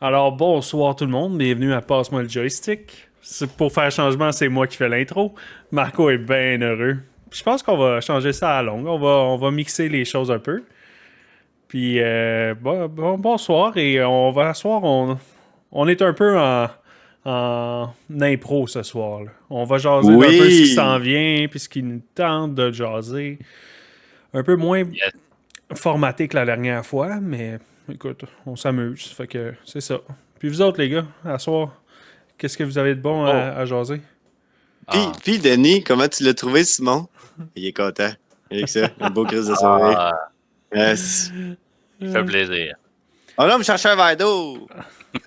Alors, bonsoir tout le monde, bienvenue à Passe-moi le joystick. Pour faire changement, c'est moi qui fais l'intro. Marco est bien heureux. Je pense qu'on va changer ça à la longue. On va mixer les choses un peu. Puis, bonsoir. Et on va asseoir. On est un peu en impro ce soir, là. On va jaser d'un peu ce qui s'en Oui. vient, puis ce qui nous tente de jaser. Un peu moins Yes. formaté que la dernière fois, mais écoute, on s'amuse. Fait que c'est ça. Puis vous autres, les gars, à soir, qu'est-ce que vous avez de bon Oh. à jaser? Puis, Denis, comment tu l'as trouvé, Simon? Il est content. Avec ça, un beau crise de sourire. Yes. Ça fait plaisir. Oh non, me chercher un verre d'eau!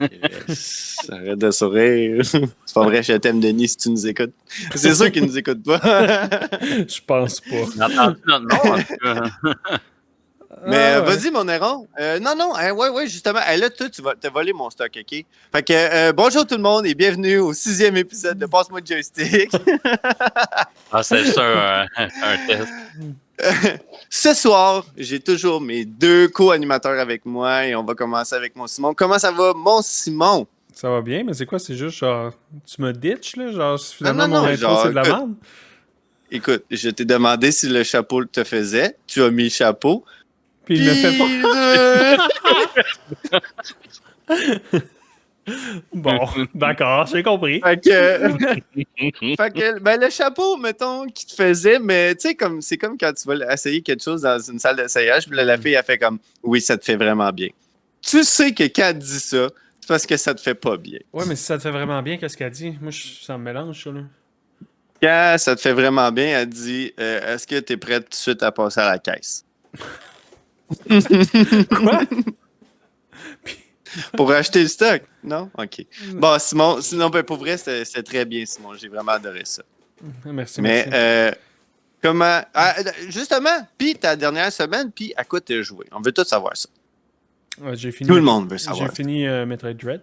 Yes. Arrête de sourire. C'est pas vrai, je t'aime, Denis, si tu nous écoutes. C'est sûr qu'il nous écoute pas. Je pense pas. On a entendu notre nom, en tout cas. Mais Ah, ouais. vas-y, mon héron. Non, ouais, justement. Là, toi, tu vas te voler mon stock, OK? Fait que bonjour tout le monde et bienvenue au 6e épisode de Passe-moi le joystick. C'est ça, un test. Ce soir, j'ai toujours mes deux co-animateurs avec moi et on va commencer avec mon Simon. Comment ça va, mon Simon? Ça va bien, mais c'est quoi? C'est juste genre, tu me ditch, là? Genre, finalement, Non, mon intro, genre, c'est de la écoute. merde? Écoute, je t'ai demandé si le chapeau te faisait. Tu as mis le chapeau. Puis il le fait pas. Bon, d'accord, j'ai compris. Fait que, ben, le chapeau, mettons, qui te faisait, mais tu sais, c'est comme quand tu vas essayer quelque chose dans une salle d'essayage, puis là, la fille, a fait comme, oui, ça te fait vraiment bien. Tu sais que quand elle dit ça, c'est parce que ça te fait pas bien. Ouais, mais si ça te fait vraiment bien, qu'est-ce qu'elle dit? Moi, ça me mélange, ça, là. Quand ça te fait vraiment bien, elle dit, est-ce que tu es prête tout de suite à passer à la caisse? Quoi? Pour acheter le stock? Non? OK. Bon, Simon, sinon, ben, pour vrai, c'est très bien, Simon. J'ai vraiment adoré ça. Merci, Mais, merci. comment. Justement, puis ta dernière semaine, puis à quoi t'as joué? On veut tout savoir ça. J'ai fini, Tout le monde veut savoir. J'ai fini Metroid Dread.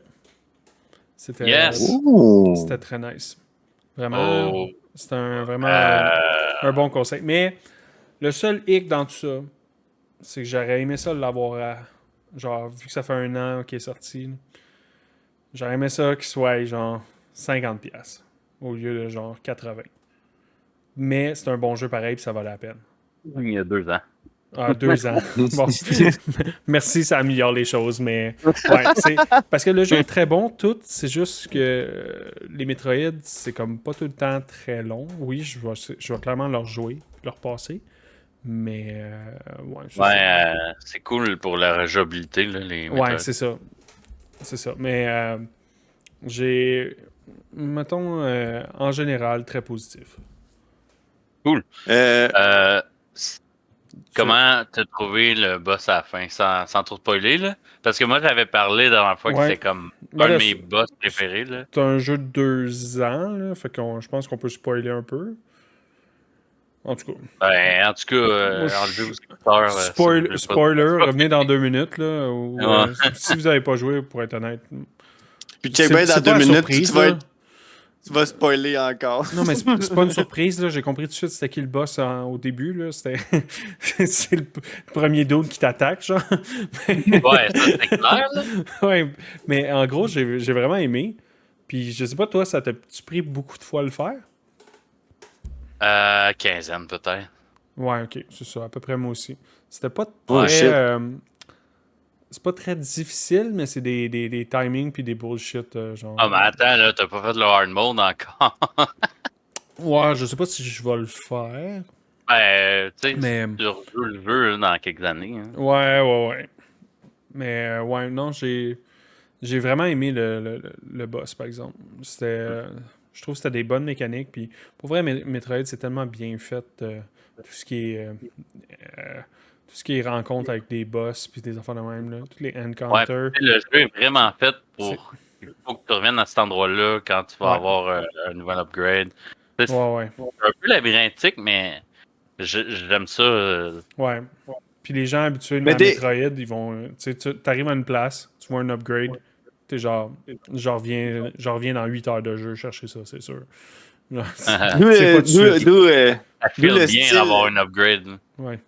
C'était Yes. c'était très nice. Vraiment, Oh. c'était vraiment un bon conseil. Mais le seul hic dans tout ça, c'est que j'aurais aimé ça l'avoir genre, vu que ça fait 1 an qu'il est sorti, là, j'aurais aimé ça qu'il soit genre 50$ au lieu de genre 80. Mais c'est un bon jeu pareil, puis ça valait la peine. Il y a 2 ans. Ah, 2 ans. Bon, merci, ça améliore les choses, mais ouais, c'est parce que le jeu est très bon, tout. C'est juste que les Metroid, c'est comme pas tout le temps très long. Oui, je vais clairement leur jouer, leur passer, mais ouais. Ouais, c'est cool pour la rejouabilité, là, les Ouais, méthodes. c'est ça. C'est ça. Mais j'ai, mettons, en général, très positif. Cool. Euh, Comment t'as trouvé le boss à la fin, sans trop spoiler, là? Parce que moi, j'avais parlé la dernière fois que Ouais. c'était comme Ben un là, de mes boss préférés, là. c'est un jeu de 2 ans, là, fait que je pense qu'on peut spoiler un peu. En tout cas. Ben, en tout cas, enlevez vos écouteurs. Spoiler, revenez dans 2 minutes, là. Ou, Ouais. si vous n'avez pas joué, pour être honnête. puis check bien dans C'est 2 pas la minutes, surprise, tu là. vas spoiler encore. Non, mais c'est pas une surprise, là. J'ai compris tout de suite c'était qui le boss au début, là. C'est le premier dude qui t'attaque, genre. Ouais, ça c'est clair, là. Ouais, mais en gros, j'ai vraiment aimé. Puis je sais pas, toi, ça t'a-tu pris beaucoup de fois à le faire? Quinzaine, peut-être. Ouais, ok, c'est ça, à peu près moi aussi. C'était pas Oh, très. shit. C'est pas très difficile, mais c'est des timings puis des bullshit, genre. Ah, mais attends, là, t'as pas fait le hard mode encore. Ouais, je sais pas si je vais le faire. Ben, tu sais, Mais. tu rejoues le jeu là, dans quelques années. Hein. Ouais. Mais, ouais, non, j'ai vraiment aimé le boss, par exemple. Je trouve que c'était des bonnes mécaniques. Puis, pour vrai, Metroid, c'est tellement bien fait. Tout ce qui est. Tout ce qui est rencontre avec des boss puis des enfants de même, là. Tous les Ouais, encounters. le jeu est vraiment fait C'est- pour. Il faut que tu reviennes à cet endroit-là quand tu vas Ouais. avoir un nouvel upgrade. Tu sais, Ouais. c'est un peu labyrinthique, mais j'aime ça. Ouais. Puis les gens habitués Mais à Metroid, ils vont. Tu sais, t'arrives à une place, tu vois un upgrade, t'es genre. J'en reviens dans 8 heures de jeu chercher ça, c'est sûr. Genre, D'où c'est pas tout de suite. d'où Ça file le bien style. d'avoir un upgrade. là. Ouais.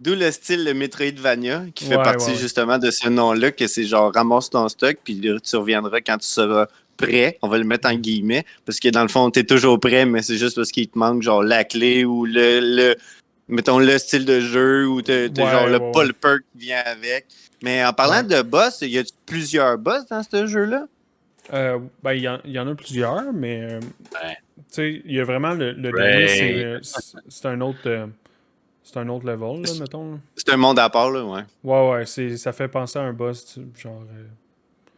D'où le style de Metroidvania, qui fait Ouais, partie ouais. justement de ce nom-là, que c'est genre ramasse ton stock, puis tu reviendras quand tu seras prêt. On va le mettre en guillemets, parce que dans le fond, t'es toujours prêt, mais c'est juste parce qu'il te manque genre la clé ou mettons le style de jeu, ou t'as genre Ouais, le ouais, pas ouais. le perk qui vient avec. Mais en parlant Ouais. de boss, y a plusieurs boss dans ce jeu-là? Ben, il y en a plusieurs, mais Ouais. tu sais, il y a vraiment le dernier, Ray. c'est un autre. C'est un autre level, là, mettons. Là. C'est un monde à part, là, ouais. Ouais, ça fait penser à un boss, genre.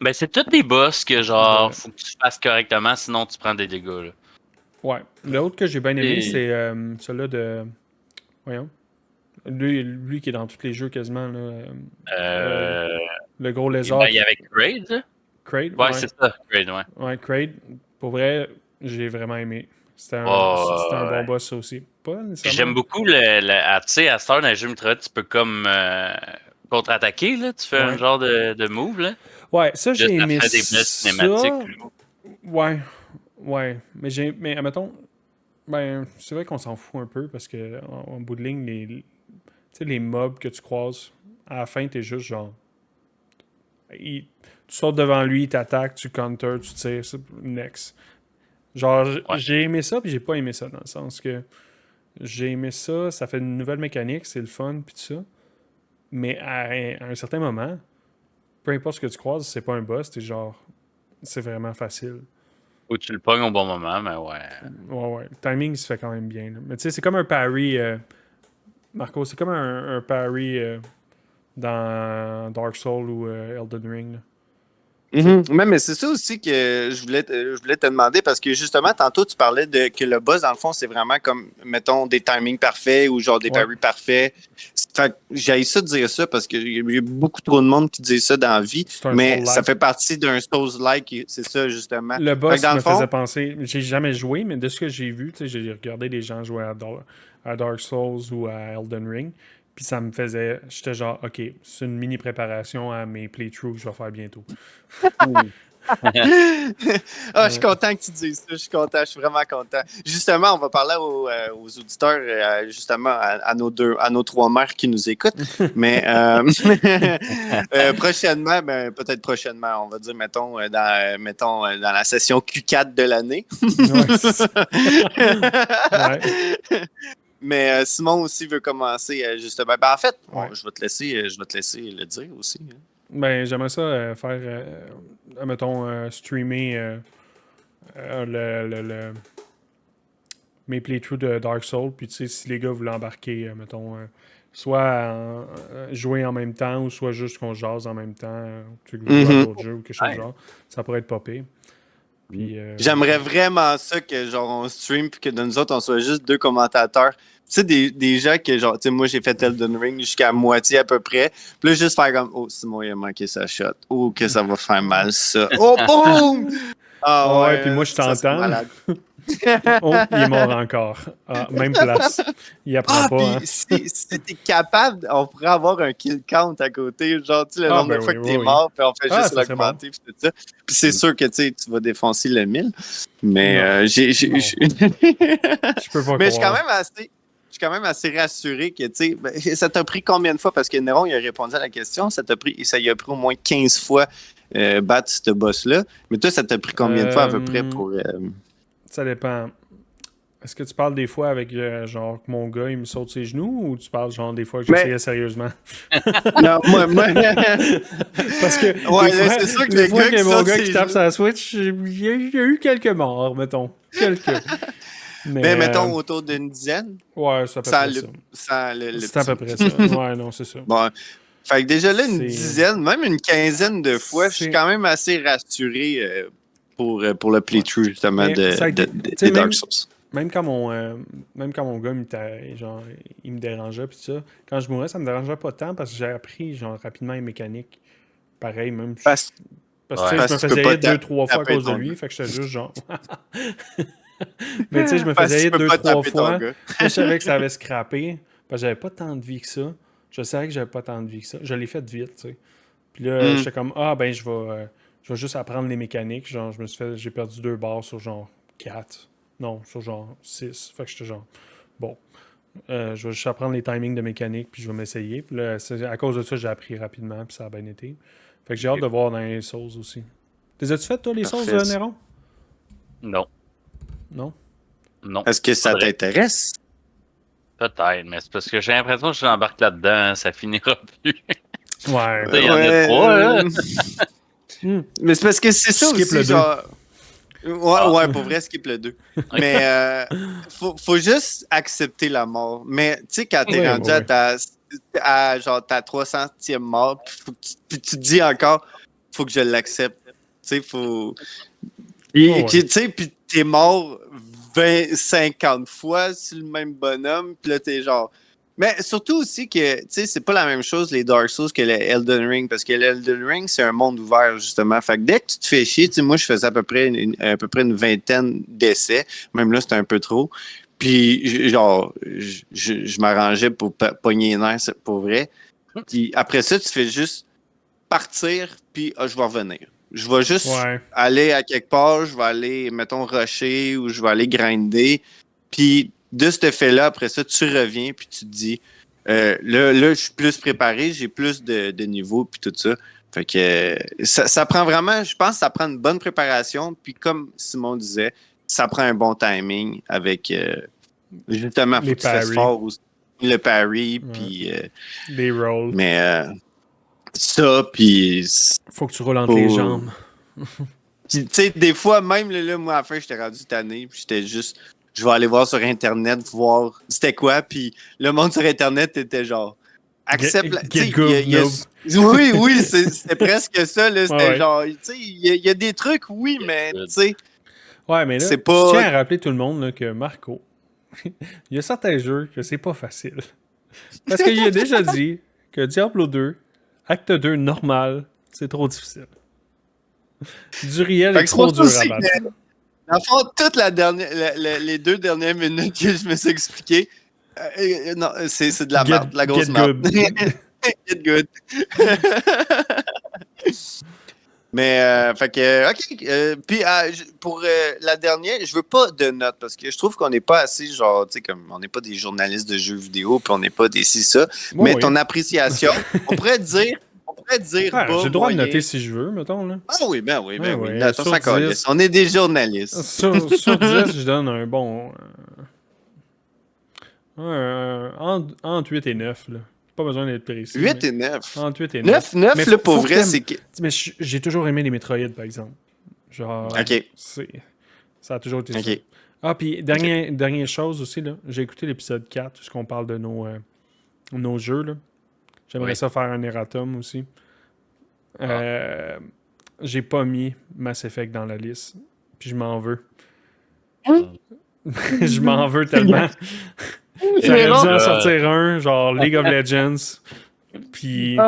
Ben, c'est tous des boss que, genre, De... faut que tu fasses correctement, sinon tu prends des dégâts, là. Ouais. L'autre que j'ai bien aimé, Et, c'est celui-là de. Voyons. Lui qui est dans tous les jeux quasiment, là. Euh, euh, le gros ben, lézard. il y avait Kraid, là. Kraid, Ouais, ouais. c'est ça, Kraid, ouais. Ouais, Kraid. Pour vrai, j'ai vraiment aimé. C'était un bon Ouais. boss, ça aussi. Pas Puis j'aime nécessairement. beaucoup tu sais, à cette heure, dans les jeux Metroid, tu peux comme contre-attaquer, là. Tu fais un Ouais. genre de move, là. Ouais, ça, Puis là, j'ai ça aimé fait des belles cinématiques. ça. Ouais. Ouais. Mais admettons. Ben, c'est vrai qu'on s'en fout un peu parce que en bout de ligne, tu sais, les mobs que tu croises, à la fin, t'es juste genre. Tu sautes devant lui, il t'attaque, tu counter, tu tires, next. Genre, Ouais. j'ai aimé ça, puis j'ai pas aimé ça, dans le sens que j'ai aimé ça, ça fait une nouvelle mécanique, c'est le fun, puis tout ça. Mais à un certain moment, peu importe ce que tu croises, c'est pas un boss, t'es genre. C'est vraiment facile. Ou tu le pognes au bon moment, mais ouais. Ouais. Le timing se fait quand même bien. Là. Mais tu sais, c'est comme un parry. Marco, c'est comme un parry dans Dark Souls ou Elden Ring. Là. Mais c'est ça aussi que je voulais te demander parce que justement, tantôt, tu parlais de que le boss, dans le fond, c'est vraiment comme, mettons, des timings parfaits ou genre des Ouais. parries parfaits. Fait que j'ai ça de dire ça parce qu'il y a beaucoup trop de monde qui dit ça dans la vie, C'est un mais ça Soul-like. fait partie d'un Souls-like, c'est ça, justement. Le Fait que boss dans me le faisait fond, penser. J'ai jamais joué, mais de ce que j'ai vu, j'ai regardé des gens jouer à Dark Souls ou à Elden Ring. Puis ça me faisait. J'étais genre, ok, c'est une mini préparation à mes playthroughs que je vais faire bientôt. je suis content que tu dises ça. Je suis content. Je suis vraiment content. Justement, on va parler aux auditeurs, justement, à nos trois mères qui nous écoutent. Mais prochainement, peut-être prochainement, on va dire, mettons, dans la session Q4 de l'année. Ouais, c'est ça. Ouais. Mais Simon aussi veut commencer, justement. Ben, en fait, Ouais. je vais te laisser le dire aussi. Hein. Ben, j'aimerais ça faire, mettons, streamer mes playthroughs de Dark Souls. Puis, tu sais, si les gars voulaient embarquer, mettons, soit jouer en même temps ou soit juste qu'on jase en même temps, tu sais, jouer à d'autres jeux ou quelque chose Ouais. du genre, ça pourrait être pas pire. Puis, J'aimerais vraiment ça que genre on stream puis que de nous autres on soit juste deux commentateurs. Tu sais, des gens que genre, tu sais, moi j'ai fait Elden Ring jusqu'à moitié à peu près. Puis là, juste faire comme, oh, Simon il a manqué sa shot. Oh, que ça va faire mal ça. Oh, boum! Ah ouais, puis moi, ouais, je ça serait t'entends. malade. Oh, il est mort encore. Ah, même place. Il apprend pas, hein. Puis si t'es capable, on pourrait avoir un kill count à côté, genre, tu sais, le Ah, nombre ben de fois oui, que oui, t'es oui. mort, puis on fait Ah, juste ça serait bon. l'augmenter, puis tout ça. Puis c'est sûr que, tu sais, tu vas défoncer le 1000, mais Non. j'ai... Non. Je peux pas Mais croire. je suis quand même assez rassuré que, tu sais, ça t'a pris combien de fois? Parce que Néron, il a répondu à la question, ça y a pris au moins 15 fois battre ce boss-là. Mais toi, ça t'a pris combien de fois à peu près pour... Ça dépend. Est-ce que tu parles des fois avec, genre, que mon gars, il me saute ses genoux ou tu parles, genre, des fois que j'essayais sérieusement? Non, moi... Parce que Ouais, des là, fois, c'est sûr que des le fois gars que qui mon saute gars ses qui tape genoux... sa Switch, il y a eu quelques morts, mettons. Quelques. Mais mettons autour d'une dizaine, Ouais, c'est à peu sans près ça. le C'est à peu petit. près ça. Ouais, non, c'est ça. Bon, fait que déjà là, une C'est... dizaine, même une quinzaine de fois, je suis c'est... quand même assez rassuré pour le Ouais. playthrough, justement, Mais ça a été... Tu sais, des Dark Souls. même quand mon gars, genre, il me dérangeait, puis ça, quand je mourais, ça me dérangeait pas tant parce que j'ai appris, genre, rapidement les mécaniques. Pareil, même... Parce, Parce que, tu sais, Ouais. je me parce que tu peux faisais pas hit 2-3 fois à taper cause de ton lui, gars. fait que j'étais juste genre... Mais tu sais, je me Parce que faisais tu hit peux pas 2-3 taper ton fois. gars. Je savais que ça avait scrappé, parce que j'avais pas tant de vie que ça. Je savais que j'avais pas tant de vie que ça. Je l'ai fait vite, tu sais. Puis là, j'étais comme, ah, ben, je vais juste apprendre les mécaniques. Genre, j'ai perdu 2 barres sur genre 4. Non, sur genre 6. Fait que j'étais genre, bon. Je vais juste apprendre les timings de mécanique, puis je vais m'essayer. Puis là, à cause de ça, j'ai appris rapidement, puis ça a bien été. Fait que j'ai hâte de voir dans les Souls aussi. T'es as-tu fait, toi, les Souls, Néron? Non. Non? Non. Est-ce que ça t'intéresse? Peut-être, mais c'est parce que j'ai l'impression que je l'embarque là-dedans, ça finira plus. Ouais. Il y en a 3, là. Mais c'est parce que c'est ça Skip aussi, le genre... Ouais, pour vrai, skip le 2. Mais faut juste accepter la mort. Mais tu sais, quand t'es rendu à genre ta 300e mort, puis tu te dis encore, faut que je l'accepte. Tu sais, faut... Tu sais, puis t'es mort 50 fois sur le même bonhomme, puis là, t'es genre... Mais surtout aussi que, tu sais, c'est pas la même chose les Dark Souls que le Elden Ring, parce que l'Elden Ring, c'est un monde ouvert, justement. Fait que dès que tu te fais chier, tu sais, moi, je faisais à peu près une vingtaine d'essais. Même là, c'était un peu trop. Puis, genre, je m'arrangeais pour pogner les nerfs, pour vrai. Puis après ça, tu fais juste partir, puis je vais revenir. Je vais juste aller à quelque part, je vais aller, mettons, rusher, ou je vais aller grinder. Puis de cet effet-là, après ça, tu reviens, puis tu te dis, là, je suis plus préparé, j'ai plus de niveaux, puis tout ça. Fait que ça prend vraiment, je pense que ça prend une bonne préparation, puis comme Simon disait, ça prend un bon timing avec, justement, faut que tu fasses fort aussi. Le parry, puis... les rolls. Mais ça, puis... Faut que tu roules entre les jambes. Tu sais, des fois, même là, moi, à la fin, j'étais rendu tanné, puis j'étais juste... Je vais aller voir sur Internet, voir c'était quoi, puis le monde sur Internet était genre... Accepte... Oui, c'était presque ça, là, c'était genre... Tu sais, il y a des trucs, oui, mais tu sais... Ouais, mais là, c'est pas... je tiens à rappeler tout le monde là, que Marco, il y a certains jeux que c'est pas facile. Parce qu'il a déjà dit que Diablo 2, acte 2 normal, c'est trop difficile. Du réel est trop dur à battre. Dans le fond, toute les 2 dernières minutes que je me suis expliqué, non, c'est de la merde, la grosse merde. Get good. Mais, fait que, OK. Puis, pour la dernière, je veux pas de notes parce que je trouve qu'on n'est pas assez, genre, tu sais, comme, on n'est pas des journalistes de jeux vidéo, puis on n'est pas des ça. Bon, mais ton appréciation, on pourrait dire j'ai le droit de noter si je veux, mettons, là. Ah oui, ben oui. Notons ça, on est des journalistes. Sur 10, je donne un bon... entre 8 et 9, là. Pas besoin d'être précis. 8 et 9. Entre 8 et 9. 9, là, pour vrai, c'est que... Mais j'ai toujours aimé les Metroid, par exemple. Genre... OK. Ça a toujours été ça. OK. Ah, puis dernière chose aussi, là. J'ai écouté l'épisode 4, où on parle de nos jeux, là. J'aimerais ça faire un erratum aussi. J'ai pas mis Mass Effect dans la liste. Puis je m'en veux. Je m'en veux tellement. J'aurais dû en sortir un, genre League of Legends. Puis...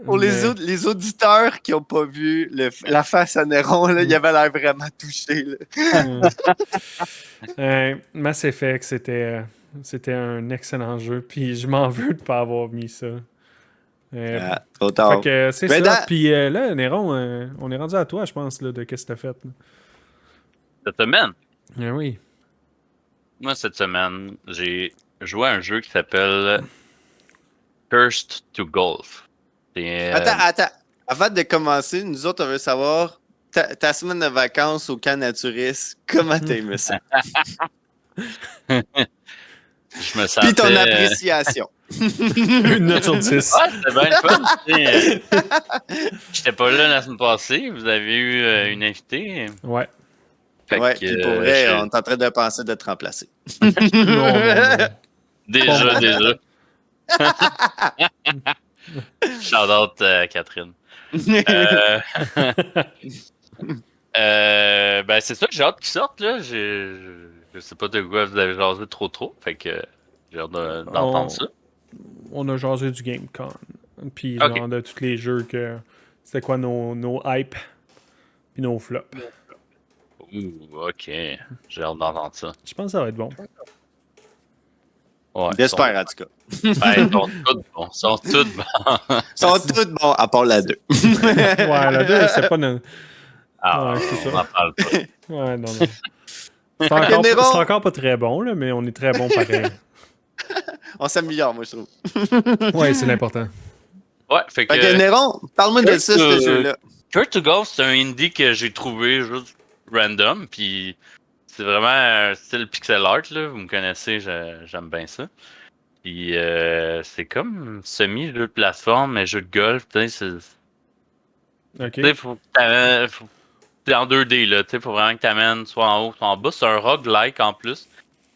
Pour les auditeurs qui n'ont pas vu la face à Néron, là, il avait l'air vraiment touché. Mass Effect, c'était un excellent jeu. Puis je m'en veux de pas avoir mis ça. Trop tard. Fait que c'est ça. Puis là, Néron, on est rendu à toi, je pense, là, de qu'est-ce que t'as fait. Là. Cette semaine? Oui. Moi, cette semaine, j'ai joué à un jeu qui s'appelle Cursed to Golf. Attends. Avant de commencer, nous autres, on veut savoir ta semaine de vacances au Camp Naturiste, comment t'as aimé ça? Je me sentais... Puis ton appréciation. Une note sur 10. Ouais, c'était bien le fun. J'étais pas là la semaine passée. Vous avez eu une invitée. Ouais. Puis pour vrai, on est en train de penser de te remplacer. Non. Déjà. Shout out Catherine. Ben c'est ça, j'ai hâte qu'ils sortent là. Je sais pas de quoi vous avez jasé trop. Fait que j'ai hâte d'entendre ça. On a jasé du GameCon. Puis genre de tous les jeux que. C'était quoi nos hype puis nos flops. Ok. J'ai hâte d'entendre ça. Je pense que ça va être bon. Ouais, j'espère en tout cas. Ils sont tous bons. Ils sont tous bons, à part la 2. Ouais, la 2, c'est pas notre... on n'en parle pas. Ouais, non. C'est encore pas très bon, là, mais on est très bon pareil. On s'améliore, moi, je trouve. Ouais, c'est l'important. Ouais, fait Fait que que Néron, parle-moi de ça, ce jeu-là. Cure to Golf, c'est un indie que j'ai trouvé juste random, puis c'est vraiment un style pixel art, là. Vous me connaissez, j'aime bien ça. Puis c'est comme semi-jeu de plateforme, mais jeu de golf, tu sais, Ok. tu sais, c'est en 2D, là, tu sais, faut vraiment que t'amènes soit en haut, soit en bas. C'est un roguelike en plus.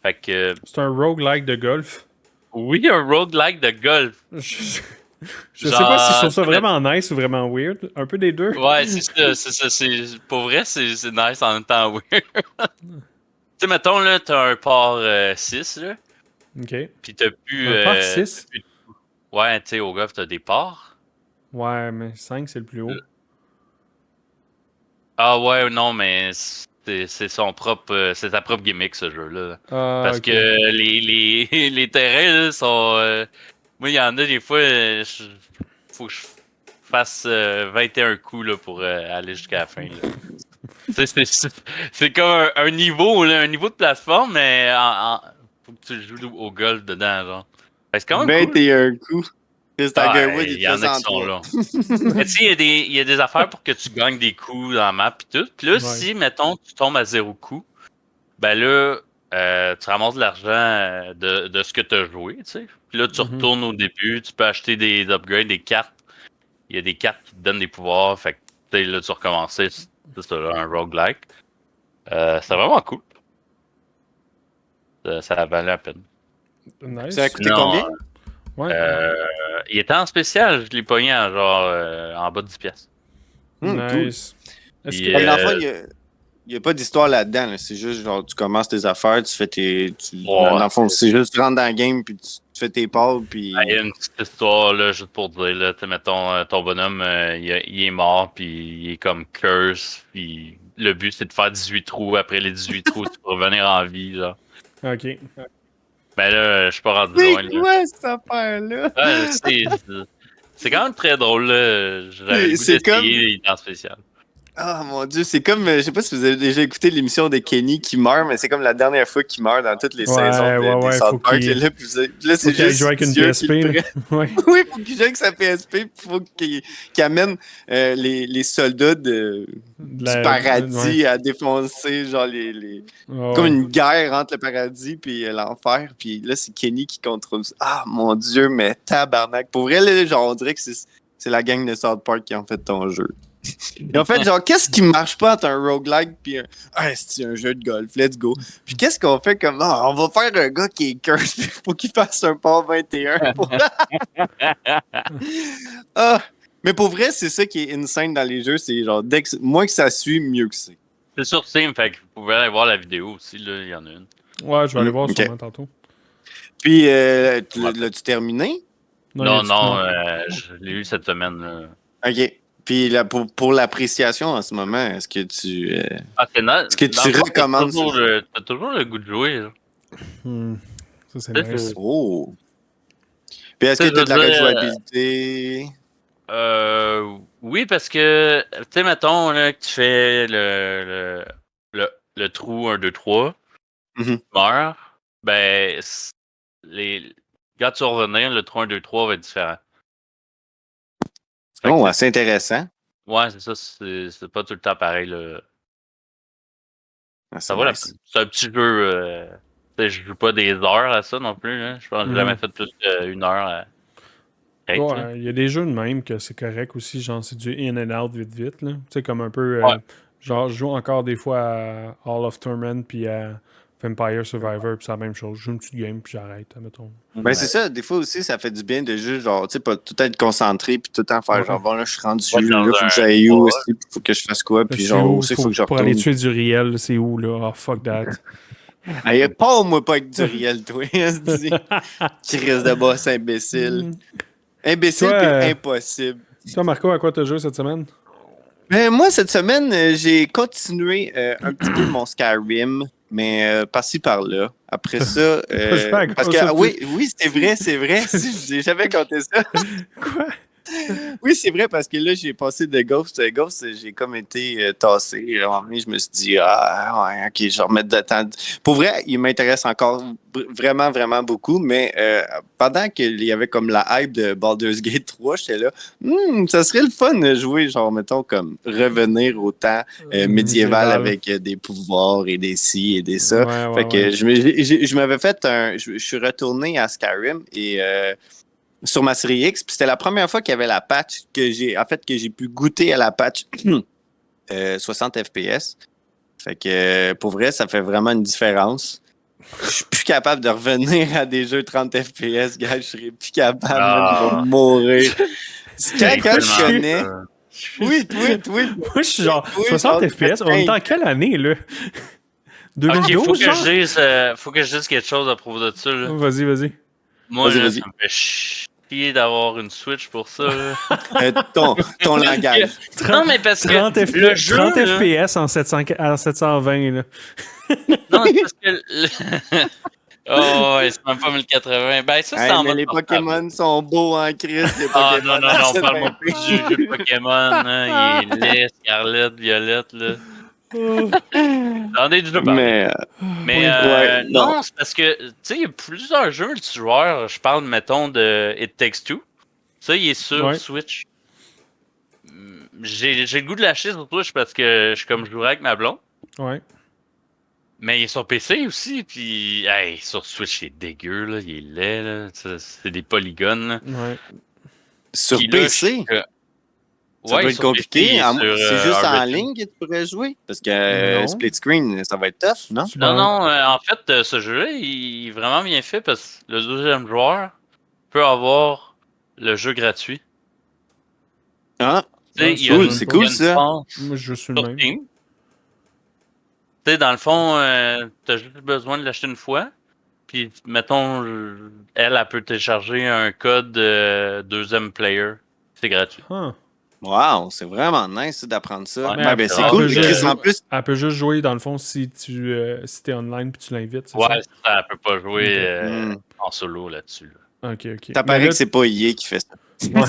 Fait que, C'est un roguelike de golf. oui, un roguelike de golf. Je sais pas si je trouve ça Genre, vraiment nice ou vraiment weird. Un peu des deux. ouais, c'est ça, pour vrai, c'est nice en même temps weird. Tu sais, mettons, là, t'as un par 6, là, Ok. pis t'as plus... Un par 6. Ouais, tu sais, au golf, t'as des parts. Ouais, mais 5, c'est le plus haut. Ah ouais, non, mais c'est son propre... c'est sa propre gimmick, ce jeu-là. Ah, Parce ok. que les terrains, là, sont... moi, il y en a des fois, faut que je fasse 21 coups, là, pour aller jusqu'à la fin, là. C'est comme un niveau, là, un niveau de plateforme, mais faut que tu joues au golf dedans, genre. Fait que c'est quand même cool. 21 coups. Chris Tiger Ah, Woods, il il y te en fait a qui en sont 3. là. Mais tu sais, il y a des affaires pour que tu gagnes des coups dans la map pis tout. Puis là, Ouais. si, mettons, tu tombes à 0 coup, ben là, tu ramasses de l'argent de ce que tu as joué, tu sais. Puis là, tu Mhm. retournes au début, tu peux acheter des upgrades, des cartes. Il y a des cartes qui te donnent des pouvoirs, fait que tu sais, là, tu recommences. C'est ça, là, un roguelike. C'est vraiment cool. Ça a valu la peine. Nice. Ça a coûté Non, combien? Ouais. il était en spécial, je l'ai pogné à genre en bas de 10 pièces. Cool. Nice. Est-ce Puis, Fait que dans le que. fond, il n'y a pas d'histoire là-dedans. Là. C'est juste genre, tu commences tes affaires, tu fais tes. Oh, dans le fond, c'est juste, tu rentres dans le game, puis tu fais tes parts, puis. il y a une petite histoire, là, juste pour dire, là, tu sais, mettons, ton bonhomme, il est mort, puis il est comme curse, puis le but, c'est de faire 18 trous. Après les 18 trous, tu peux revenir en vie, genre. Ok. Ben là, je suis pas rendu C'est loin, là. quoi cette affaire-là? Ouais, c'est quand même très drôle, là. J'avais le goût C'est comme. d'essayer, il est en spécial. Ah mon dieu, c'est comme. Je sais pas si vous avez déjà écouté l'émission de Kenny qui meurt, mais c'est comme la dernière fois qu'il meurt dans toutes les saisons des faut South Park. qu'il. Là, puis là, Faut c'est qu'il aille juste jouer avec une Dieu PSP. qui le Là. prend. Ouais. Oui, il faut qu'il joue avec sa PSP, puis il faut qu'il amène les soldats du paradis à défoncer, genre comme une guerre entre le paradis et l'enfer. Puis là, c'est Kenny qui contrôle ça. Ah mon dieu, mais tabarnak. Pour vrai, là, genre, on dirait que c'est la gang de South Park qui a fait ton jeu. Et en fait, genre, qu'est-ce qui marche pas entre un roguelike puis c'est un jeu de golf, let's go. Puis qu'est-ce qu'on fait comme, on va faire un gars qui est curse, puis faut qu'il fasse un par 21. Mais pour vrai, c'est ça qui est insane dans les jeux, c'est genre, moins que ça suit, mieux que c'est. C'est sur Steam, fait que vous pouvez aller voir la vidéo aussi, là, il y en a une. Ouais, je vais aller voir ok. sûrement tantôt. Puis, l'as-tu terminé? Non, je l'ai eu cette semaine, là. Ok. Puis là, pour l'appréciation en ce moment, est-ce que tu est-ce que tu recommandes ça? T'as toujours le goût de jouer, là. Ça, c'est nice. Oh! Puis est-ce que tu as de la rejouabilité? Oui, parce que, tu sais, mettons là, que tu fais le trou 1, 2, 3, tu meurs, ben, quand tu vas revenir, le trou 1, 2, 3 va être différent. Oh, assez intéressant. Ouais, c'est ça, c'est pas tout le temps pareil, là. Ça vaut la peine. C'est un petit jeu, tu sais, je joue pas des heures à ça non plus, là. Je pense que j'ai jamais fait plus qu'une heure. Ouais, il y a des jeux de même que c'est correct aussi, genre c'est du in and out vite, là. Tu sais, comme un peu, genre je joue encore des fois à Hall of Torment puis à Vampire Survivor, puis c'est la même chose. Je joue une petite game puis j'arrête, mettons. Ben c'est ça, des fois aussi ça fait du bien de juste genre, tu sais, pas tout être concentré puis tout le temps faire genre, bon là je suis rendu, là faut que j'aille où, faut que je fasse quoi, puis genre aussi faut que je retourne. Pour aller tuer du riel, c'est où là? Oh fuck that. Hey, parle-moi pas avec du riel, toi, qui risque de boss imbécile. Imbécile et impossible. Toi, Marco, à quoi t'as joué cette semaine? Ben, moi, cette semaine, j'ai continué un petit peu mon Skyrim, mais par-ci, par-là. Après ça... parce que, oui, c'est vrai. Si, j'ai jamais compté ça. Quoi? Oui, c'est vrai, parce que là, j'ai passé de Ghost à Ghost, j'ai comme été tassé. À un moment donné, je me suis dit, ah, ouais, ok, je vais remettre de temps. Pour vrai, il m'intéresse encore vraiment, vraiment beaucoup, mais pendant qu'il y avait comme la hype de Baldur's Gate 3, j'étais là, ça serait le fun de jouer, genre, mettons, comme revenir au temps médiéval avec des pouvoirs et des ci et des ça. Fait que je m'avais fait je suis retourné à Skyrim et sur ma série X, puis c'était la première fois qu'il y avait la patch que j'ai pu goûter à la patch 60 FPS. Fait que pour vrai, ça fait vraiment une différence. Je suis plus capable de revenir à des jeux 30 FPS, gars. Je serais plus capable, man, je vais mourir. Quand je connais. Oui. Moi, je suis genre 60 FPS. On est en quelle année, là? 2012, ok, faut que je dise quelque chose à propos de ça. Là. Vas-y. Moi, là, ça me fait chier d'avoir une Switch pour ça. Ton langage. Non, mais parce que le jeu, 30 là, FPS en 720, là. Non, c'est parce que... Oh, ouais, c'est même pas 1080. Ben, ça, c'est en mode les portable. Pokémon sont beaux en crise. Ah, non, parle-moi plus du jeu de Pokémon. Hein. Il est laid, Scarlet, Violette, là. J'en ai déjà parlé. Mais non, c'est parce que, tu sais, il y a plusieurs jeux multijoueurs. Je parle, mettons, de It Takes Two. Ça, il est sur Switch. J'ai le goût de lâcher sur Switch parce que je jouerais avec ma blonde. Ouais. Mais il est sur PC aussi, puis sur Switch, c'est dégueu, là, il est laid, là. C'est des polygones. Là. Ouais. Sur puis PC? Ça peut être compliqué. C'est juste en ligne que tu pourrais jouer? Parce que split screen, ça va être tough, non? Non, en fait, ce jeu-là, il est vraiment bien fait parce que le deuxième joueur peut avoir le jeu gratuit. Ah, c'est cool ça. Moi, je suis le même. Tu sais, dans le fond, t'as juste besoin de l'acheter une fois. Puis, mettons, elle peut télécharger un code deuxième player. C'est gratuit. Wow, c'est vraiment nice d'apprendre ça. Ouais, c'est cool. En plus, elle peut juste jouer, dans le fond, si t'es online puis tu l'invites. Ça, elle peut pas jouer en solo là-dessus. Là. Ok. Ça paraît que c'est pas EA qui fait ça. Ben,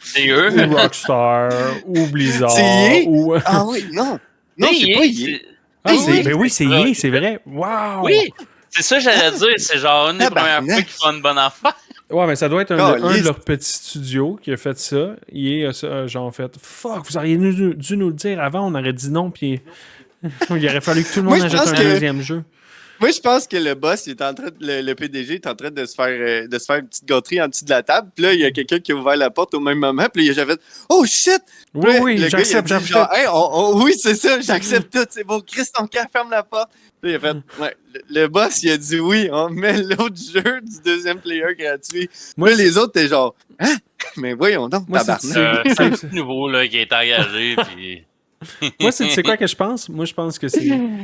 c'est eux. Ou Rockstar, ou Blizzard. C'est EA? Ou... Ah oui, non. Non, c'est pas EA. Oui, c'est EA, c'est vrai. Wow! Oui, c'est ça que j'allais dire. C'est genre une des premières fois qu'ils font une bonne affaire. Ouais, mais ça doit être un de leurs petits studios qui a fait ça. EA a genre fait « Fuck, vous auriez dû nous le dire avant, on aurait dit non, puis il aurait fallu que tout le monde achète un deuxième jeu. » Moi, je pense que le boss, il est en train le PDG est en train de se faire une petite gâterie en dessous de la table. Puis là, il y a quelqu'un qui a ouvert la porte au même moment. Puis là, il a fait « Oh shit! » Oui, j'accepte. Oui, c'est ça, j'accepte tout. C'est bon, Chris, ton cœur, ferme la porte. Puis il a fait le boss, il a dit oui, on met l'autre jeu du deuxième player gratuit. Moi, les autres, t'es genre « Hein? Mais voyons donc, tabarnak. » C'est un petit nouveau là, qui est engagé. Puis... Moi, c'est quoi que je pense? Moi, je pense que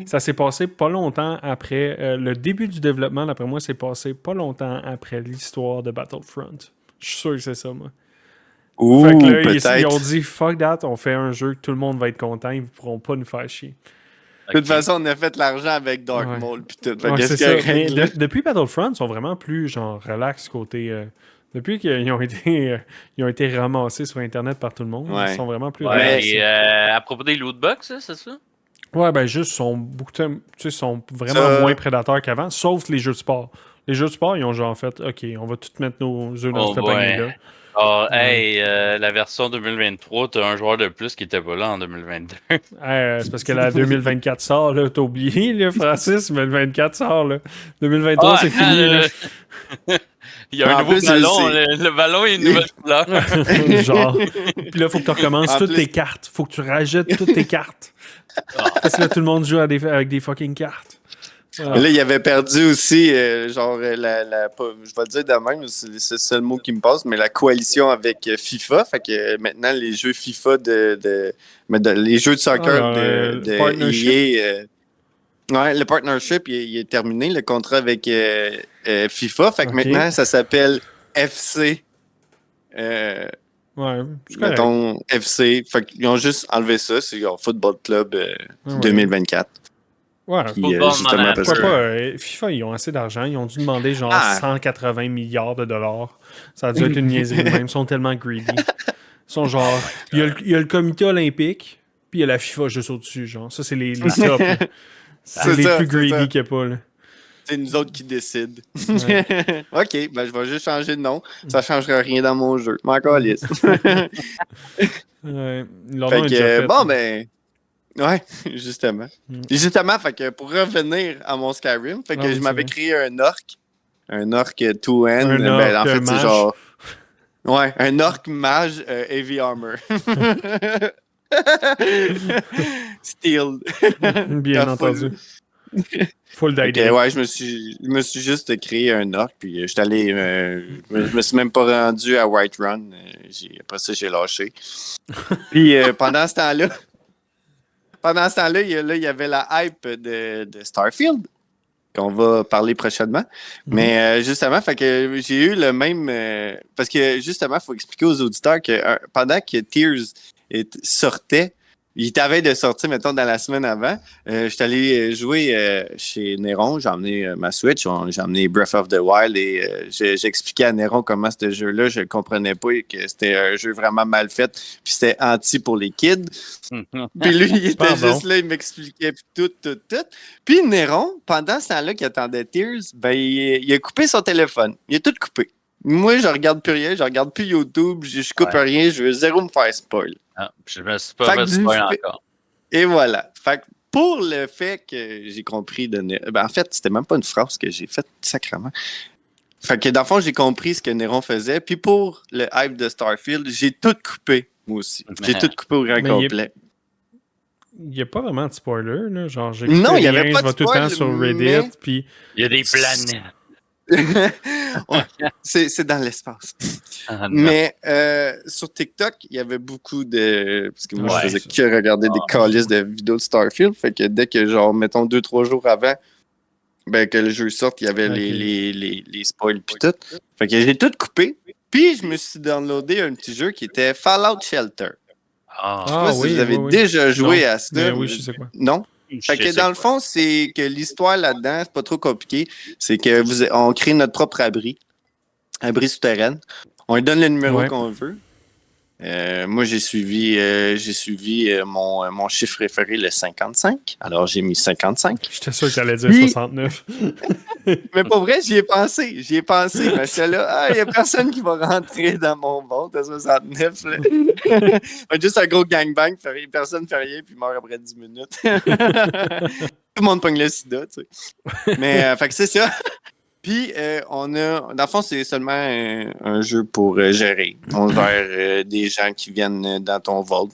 ça s'est passé pas longtemps après. Le début du développement, d'après moi, c'est passé pas longtemps après l'histoire de Battlefront. Je suis sûr que c'est ça, moi. Ouh, fait que là, peut-être. ils ont dit fuck that, on fait un jeu que tout le monde va être content, ils ne pourront pas nous faire chier. De toute façon, on a fait l'argent avec Dark Maul pis tout. C'est ça. Mais depuis Battlefront, ils sont vraiment plus genre relax côté. Depuis qu'ils ont été ramassés sur Internet par tout le monde, ils sont vraiment plus relax. Et à propos des lootbox, c'est ça? Ouais, ben juste, sont vraiment moins prédateurs qu'avant, sauf les jeux de sport. Les jeux de sport, ils ont genre fait, OK, on va tout mettre nos œufs dans cette panier-là. La version 2023, t'as un joueur de plus qui était pas là en 2022. C'est parce que la 2024 sort, là. T'as oublié, là, Francis, 2024 sort, là. 2023, c'est fini, là. Il y a un nouveau ballon. Le ballon est une nouvelle couleur. Genre. Puis là, il faut que tu recommences toutes tes cartes. Faut que tu rajoutes toutes tes cartes. Parce que là, tout le monde joue avec des fucking cartes. Là, il avait perdu aussi, je vais le dire de même, c'est le seul mot qui me passe, mais la coalition avec FIFA. Fait que maintenant, les jeux FIFA les jeux de soccer de EA. Le partnership, il est terminé, le contrat avec FIFA. Fait que maintenant, ça s'appelle FC. Mettons FC. Fait qu'ils ont juste enlevé ça. C'est Football Club 2024. Ouais, Puis, Football justement, parce pourquoi que... pas? FIFA, ils ont assez d'argent. Ils ont dû demander genre Ah. 180 milliards de dollars. Ça a dû être une niaiserie de même. Ils sont tellement greedy. Ils sont genre... Il y a le comité olympique, puis il y a la FIFA juste au-dessus, genre. Ça, c'est les tops, là. C'est les plus greedy qu'il n'y a pas, là. C'est nous autres qui décident. Ouais. OK, ben je vais juste changer de nom. Ça ne changera rien dans mon jeu. M'en calisse. Ouais. Leur Fait nom est que, déjà fait. bon, ben... Ouais, justement. Mm. Justement, fait que pour revenir à mon Skyrim, fait que Ah oui, je c'est m'avais vrai. créé un orc. Un orc 2N. Un Ben, orc en fait, c'est mage. genre... Ouais, un orc mage heavy armor. Steel. Bien entendu. Full Fait que, d'idée. ouais, je me suis juste créé un orc, puis je suis allé, je me suis même pas rendu à Whiterun. Après ça, j'ai lâché. Puis pendant ce temps-là, il y avait la hype de Starfield, qu'on va parler prochainement. Mais justement, fait que j'ai eu le même... parce que justement, il faut expliquer aux auditeurs que pendant que Tears sortait, il t'avait de sortir, mettons, dans la semaine avant. Je suis allé jouer chez Néron. J'ai emmené ma Switch. J'ai emmené Breath of the Wild et j'expliquais à Néron comment ce jeu-là, je ne comprenais pas et que c'était un jeu vraiment mal fait. Puis c'était anti pour les kids. Puis lui, il était juste là, il m'expliquait tout. Puis Néron, pendant ce temps-là qu'il attendait Tears, ben, il a coupé son téléphone. Il a tout coupé. Moi, je regarde plus rien, je regarde plus YouTube, je coupe rien, je veux zéro me faire spoil. Ah, je me suis pas fait spoil encore. Et voilà. Fait que pour le fait que j'ai compris de Néron, ben en fait, c'était même pas une phrase que j'ai faite sacrément. Fait que dans le fond, j'ai compris ce que Néron faisait. Puis pour le hype de Starfield, j'ai tout coupé, moi aussi. J'ai tout coupé au grand complet. Il n'y a pas vraiment de spoiler, là. Genre, j'ai non, il n'y avait pas de spoiler. Je vais tout le temps sur Reddit, puis... Il y a des planètes. Ouais, c'est dans l'espace. Mais sur TikTok, il y avait beaucoup de... Parce que moi, je faisais que regarder des calices de vidéos de Starfield. Fait que dès que, genre, mettons 2-3 jours avant ben, que le jeu sorte, il y avait les spoils pis tout. Fait que j'ai tout coupé. Puis je me suis downloadé un petit jeu qui était Fallout Shelter. Je sais pas si vous avez déjà joué à ça. Mais oui, je sais quoi. Non? Fait que dans le fond, c'est que l'histoire là-dedans, c'est pas trop compliqué. C'est que on crée notre propre abri souterrain. On lui donne le numéro qu'on veut. Moi, j'ai suivi mon chiffre préféré, le 55. Alors, j'ai mis 55. J'étais sûr que t'allais dire 69. Mais pas vrai, j'y ai pensé. Mais j'étais là, il n'y a personne qui va rentrer dans mon vault à 69. Juste un gros gangbang, personne ne fait rien, puis meurt après 10 minutes. Tout le monde pogne le sida, tu sais. Mais, fait que c'est ça. Puis, on a... Dans le fond, c'est seulement un jeu pour gérer. On gère des gens qui viennent dans ton vault.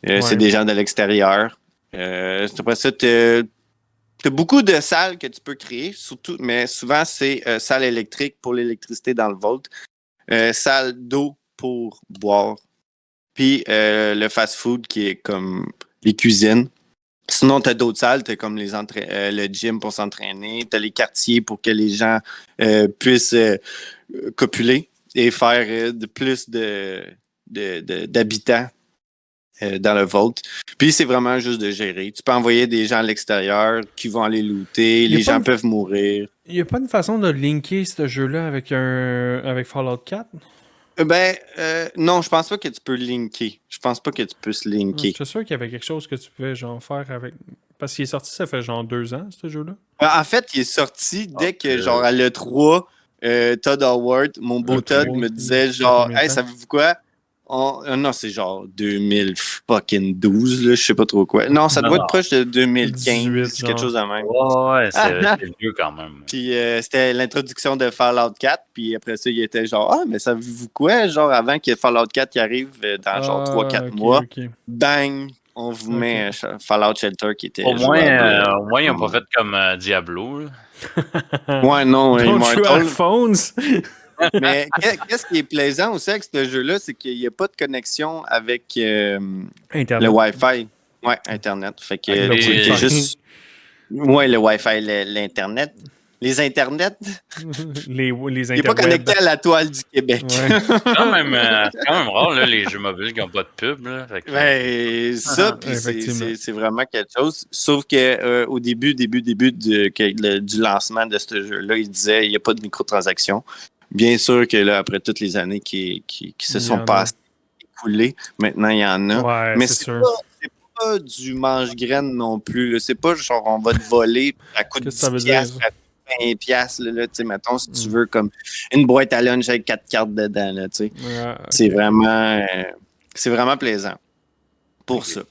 C'est des gens de l'extérieur. Après ça, t'as beaucoup de salles que tu peux créer, surtout, mais souvent, c'est salle électrique pour l'électricité dans le vault. Salle d'eau pour boire. Puis, le fast-food qui est comme les cuisines. Sinon, tu as d'autres salles, tu as comme le gym pour s'entraîner, tu as les quartiers pour que les gens puissent copuler et faire plus d'habitants dans le vault. Puis, c'est vraiment juste de gérer. Tu peux envoyer des gens à l'extérieur qui vont aller looter, les gens peuvent mourir. Il n'y a pas une façon de linker ce jeu-là avec Fallout 4? Non, je pense pas que tu peux linker. Je pense pas que tu puisses linker. Je suis sûr qu'il y avait quelque chose que tu pouvais genre faire avec... Parce qu'il est sorti, ça fait genre 2 ans, ce jeu-là. En fait, il est sorti dès que, genre, à l'E3, Todd Howard, mon beau Todd, me disait, genre, hey, savez-vous quoi? Non, c'est genre 2012, là, je sais pas trop quoi. Non, ça doit être proche de 2015, quelque chose de même. Ouais, c'est vieux quand même. Puis c'était l'introduction de Fallout 4, puis après ça, il était genre, mais savez-vous quoi? Genre, avant que Fallout 4 qui arrive dans genre 3-4 mois, bang, on vous met Fallout Shelter qui était au moins, ils n'ont pas fait comme Diablo. Ouais, non, Immortal Phones. Mais qu'est-ce qui est plaisant aussi avec ce jeu-là, c'est qu'il n'y a pas de connexion avec le Wi-Fi. Ouais, Internet. Fait que c'est juste... Ouais, le Wi-Fi, l'Internet. les internets. les Il n'est pas connecté à la toile du Québec. Ouais. C'est quand même rare, là, les jeux mobiles qui n'ont pas de pub. Là. Fait que, Ben, ça, puis effectivement. c'est vraiment quelque chose. Sauf que au début du lancement de ce jeu-là, il disait qu'il n'y a pas de microtransactions. Bien sûr que là, après toutes les années qui se sont passées, écoulées, maintenant il y en a. Ouais, mais c'est sûr. c'est pas du mange-graine non plus. Là. C'est pas genre on va te voler à coût de 10 piastres, à 20 piastres. Là, mettons, si tu veux, comme une boîte à lunch avec 4 cartes dedans. Là, okay. C'est vraiment plaisant pour ça.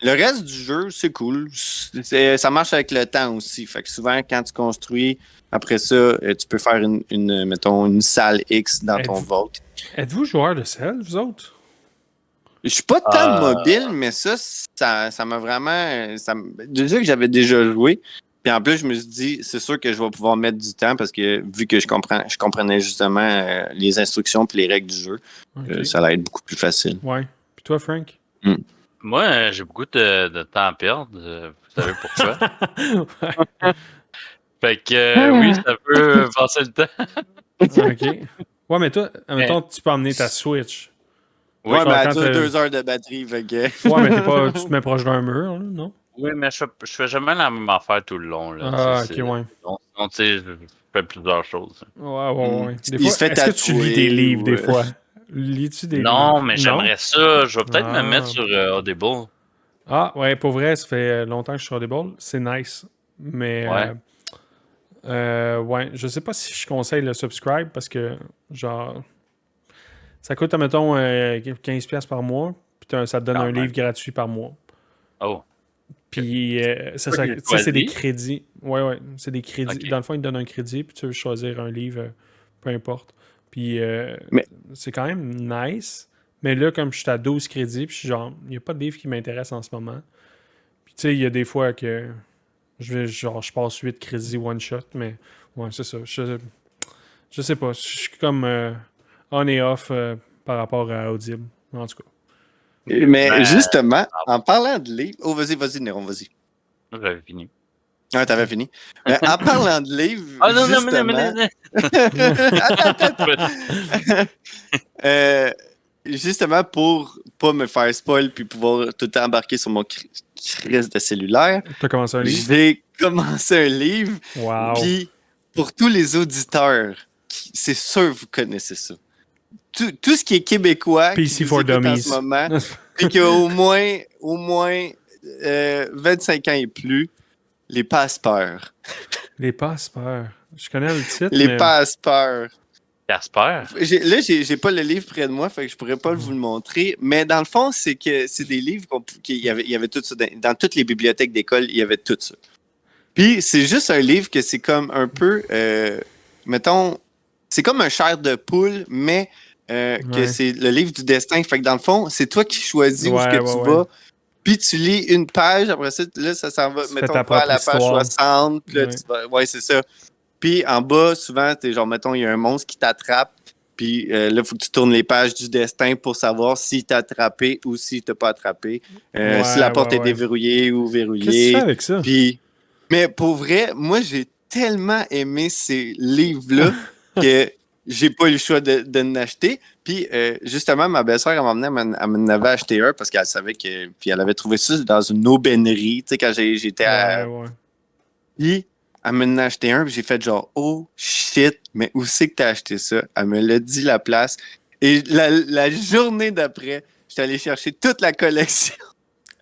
Le reste du jeu, c'est cool. Ça marche avec le temps aussi. Fait que souvent, quand tu construis, après ça, tu peux faire une salle X dans ton vault. Êtes-vous joueur de sel, vous autres? Je suis pas tant mobile, mais ça m'a vraiment... déjà que j'avais déjà joué, puis en plus, je me suis dit, c'est sûr que je vais pouvoir mettre du temps parce que vu que je comprenais justement les instructions et les règles du jeu, ça allait être beaucoup plus facile. Ouais. Puis toi, Frank? Moi, j'ai beaucoup de temps à perdre. Vous savez pourquoi? Fait que oui, ça peut passer le temps. OK. Ouais, mais toi, admettons, tu peux emmener ta Switch. Ouais, mais elle dure 2 heures de batterie. Fait que... Ouais, mais tu te mets proche d'un mur, là, non? Oui, mais je fais jamais la même affaire tout le long. Là, ah, ok, ouais. Donc, tu sais, je fais plusieurs choses. Ouais. Des fois, est-ce que tu lis des livres, des fois? Lis-tu des livres? Non, mais j'aimerais ça. Je vais peut-être me mettre sur Audible. Ah, ouais, pour vrai, ça fait longtemps que je suis sur Audible. C'est nice. Mais, ouais, je sais pas si je conseille le subscribe parce que, genre, ça coûte, mettons, 15$ par mois, puis ça te donne un livre gratuit par mois. Oh. Puis, c'est des crédits. Ouais, c'est des crédits. Okay. Dans le fond, ils te donnent un crédit, puis tu veux choisir un livre, peu importe. Puis, c'est quand même nice. Mais là, comme je suis à 12 crédits, puis genre, il n'y a pas de livre qui m'intéresse en ce moment. Puis, tu sais, il y a des fois que je passe 8 crédits one shot, mais ouais, c'est ça. Je sais pas. Je suis comme on et off par rapport à Audible, en tout cas. Mais justement, en parlant de livres... Oh, vas-y, Néron, vas-y. J'avais fini. Ah, t'avais fini. Mais en parlant de livres, justement, pour pas me faire spoil puis pouvoir tout le temps embarquer sur mon crise de cellulaire, t'as commencé un livre? J'ai commencé un livre. Wow. Puis, pour tous les auditeurs, c'est sûr que vous connaissez ça. Tout ce qui est québécois PC for Dummies en ce moment, et qui a au moins 25 ans et plus, les passe-peurs. Les passe-peurs. Je connais le titre. Les passe-peurs. Casper? Là, j'ai pas le livre près de moi, fait que je pourrais pas vous le montrer. Mais dans le fond, c'est que c'est des livres il y avait tout ça. Dans toutes les bibliothèques d'école, il y avait tout ça. Puis c'est juste un livre que c'est comme un peu, mettons, c'est comme un chair de poule, mais que c'est le livre du destin. Fait que dans le fond, c'est toi qui choisis où est-ce que tu vas. Puis tu lis une page, après ça, là, ça s'en va, mettons, à la page 60. Là, tu vas, c'est ça. Puis en bas, souvent, t'es genre, mettons, il y a un monstre qui t'attrape. Puis là, il faut que tu tournes les pages du destin pour savoir s'il t'a attrapé ou s'il t'a pas attrapé. Si la porte est déverrouillée ou verrouillée. Qu'est-ce que tu fais avec ça? Puis, mais pour vrai, moi, j'ai tellement aimé ces livres-là que j'ai pas eu le choix de l'acheter. Puis justement, ma belle-sœur, elle m'en avait acheté un parce qu'elle savait que. Puis elle avait trouvé ça dans une aubainerie, tu sais, quand j'étais à. Puis elle m'en a acheté un, puis j'ai fait genre, oh shit, mais où c'est que t'as acheté ça? Elle me l'a dit la place. Et la journée d'après, j'étais allé chercher toute la collection.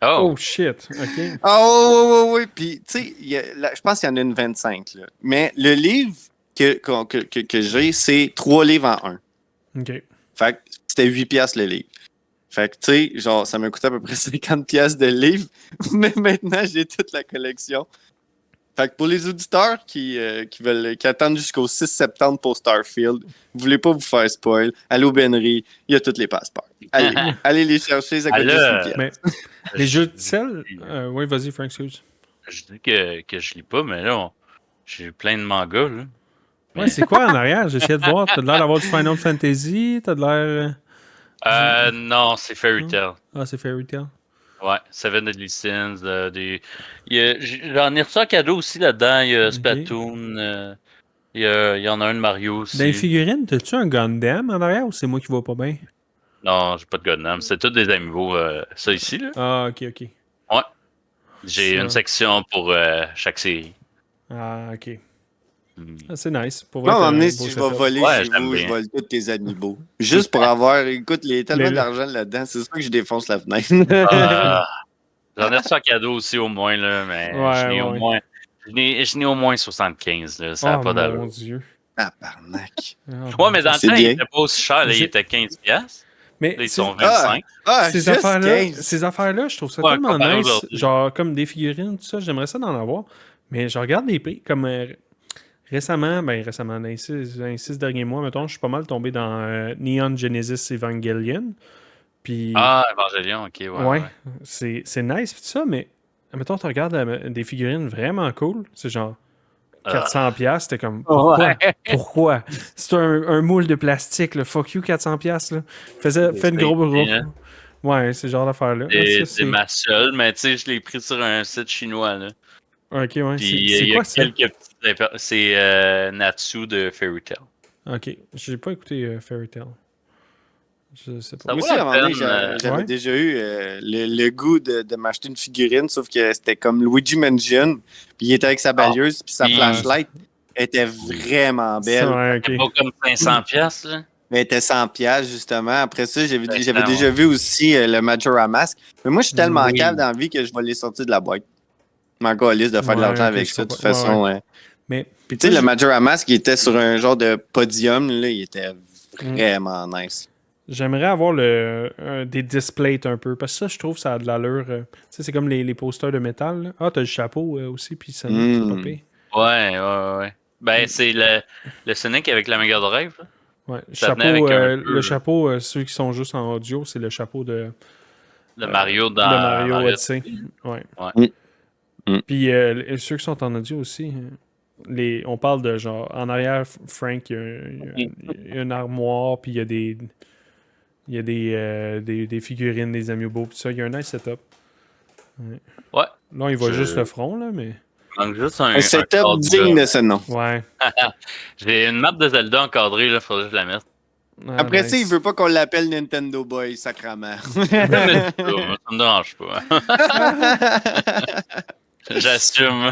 Oh shit, ok. Oh oui. Puis, tu sais, je pense qu'il y en a une 25. Là. Mais le livre que j'ai, c'est 3 livres en 1. OK. Fait que c'était 8$ le livre. Fait que, tu sais, genre, ça m'a coûté à peu près 50$ de livre. Mais maintenant, j'ai toute la collection. Fait que pour les auditeurs qui attendent jusqu'au 6 septembre pour Starfield, vous voulez pas vous faire spoil, allez au Benry, il y a tous les passeports. Allez les chercher, ça coûte 10$. Mais les jeux de sel... oui, vas-y, Frank, excuse. Je dis que je lis pas, mais là, j'ai plein de mangas, là. Ouais, c'est quoi en arrière? J'essaie de voir. T'as de l'air d'avoir du Final Fantasy? T'as de l'air... Non, c'est Fairy Tail. Ah, c'est Fairy Tail. Ouais, Seven Deadly Sins. J'en ai reçu un cadeau aussi là-dedans. Il y a Ok. Splatoon. Il y en a un de Mario Dans les aussi. figurines, t'as-tu un Gundam en arrière ou c'est moi qui vois pas bien? Non, j'ai pas de Gundam. C'est tous des amiibo. Ça ici, là. Ah, ok. Ouais. J'ai une Ça. section pour chaque série. Ah, ok. Hmm. Ah, c'est nice. Pour Moi, vrai, à un t'as moment donné, un si beau je vais setup. voler Ouais, chez j'aime vous, je bien. vole tous tes amiibo. Juste pour avoir, écoute, il y a tellement Les- d'argent là-dedans, c'est sûr que je défonce la fenêtre. Ah, j'en ai reçu un cadeau aussi au moins, là, mais Ouais. je n'ai au moins 75, là, ça n'a Oh pas mon d'allure. Dieu. Tabarnak. Oh Ouais, mon mais Dieu. dans le C'est temps, il bien. était pas aussi cher, là, il J'ai- était 15$. Mais Là, ils sont Ah, 25. ces juste affaires-là, 15. ces affaires-là, je trouve ça Ouais, tellement comparé nice. aujourd'hui. Genre, comme des figurines, tout ça, j'aimerais ça d'en avoir. Mais je regarde les prix. Comme récemment, dans les 6 derniers mois, mettons, je suis pas mal tombé dans Neon Genesis Evangelion. Puis, Ah, Evangelion, ok, ouais, ouais. c'est nice, pis tout ça, mais mettons, tu regardes des figurines vraiment cool. C'est genre 400$, c'était comme, pourquoi? Ouais. Pourquoi? C'est un moule de plastique, là. Fuck you, 400$, là. Fais une C'est gros. hein. Ouais, c'est ce genre d'affaire-là. Ah, ça, C'est ma seule, mais tu sais, je l'ai pris sur un site chinois, là. Ok, ouais. Puis C'est il y a quoi ça? quelques petites c'est Natsu de Fairy Tail. Ok. J'ai pas écouté Fairy Tail. Je sais pas. Ça Moi vaut aussi, la à un moment donné, peine. j'avais Ouais. déjà eu le goût de m'acheter une figurine, sauf que c'était comme Luigi Mansion, puis il était avec sa balieuse, puis sa oui. flashlight était vraiment Ça, belle. ouais, C'est ok. pas comme 500$, là. Elle était 100$, justement. Après ça, j'avais Ouais. déjà vu aussi le Majora Mask. Mais moi, je suis tellement Oui. calme dans la vie que je vais les sortir de la boîte. Je m'en calisse de faire de l'argent Ouais, ok, avec je ça, de toute comprends. Ouais. façon. Mais, Puis tu sais, le Majora Mask, il était sur un genre de podium, là, il était Mm. vraiment nice. J'aimerais avoir des displays un peu. Parce que ça, je trouve, ça a de l'allure. Tu sais, c'est comme les posters de métal, là. Ah, t'as le chapeau aussi, puis Sonic, c'est pas Mm. pire. Ouais. Ben, Mm. c'est le Sonic avec la Mega Drive, là. Ouais. Ça venait avec un jeu, Le chapeau, ceux qui sont juste en audio, c'est le chapeau le Mario de dans Mario Mario Odyssey. Odyssey. Ouais. Ouais. Mm. Mm. Puis ceux qui sont en audio aussi, on parle de genre, en arrière, Frank, il y a une armoire, puis il y a des figurines, des amiibo, puis ça, il y a un nice setup. Ouais. Là, il voit juste Je le front, là, mais... manque juste Un un setup cadre, digne là. de ce nom. Ouais. J'ai une map de Zelda encadrée, là, faudrait que je la mette. Ah, Après ça, il nice. veut pas qu'on l'appelle Nintendo Boy, sacrament. Je vais mettre ça, moi, ça me dérange pas. J'assume.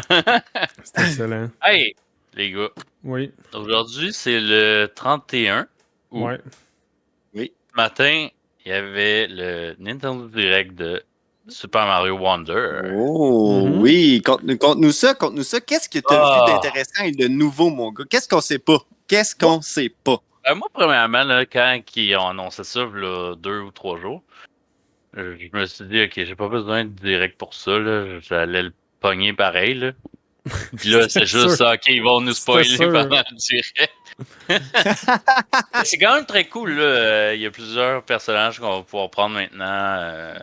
C'est excellent. Hey, les gars. Oui, Aujourd'hui, c'est le 31 août. ouais. Oui. Ce matin, il y avait le Nintendo Direct de Super Mario Wonder. Oh, Mhm. oui. Conte-nous ça, conte-nous ça. Qu'est-ce que tu as vu d'intéressant et de nouveau, mon gars? Qu'est-ce qu'on sait pas? Qu'est-ce qu'on sait pas? Moi, premièrement, là, quand ils ont annoncé ça, là, 2 ou 3 jours, je me suis dit, OK, j'ai pas besoin de direct pour ça. Là. J'allais le pogner pareil. Là. Puis là, c'est juste sûr. ça. OK, ils vont nous spoiler sûr. pendant le direct. C'est quand même très cool. Là. Il y a plusieurs personnages qu'on va pouvoir prendre maintenant.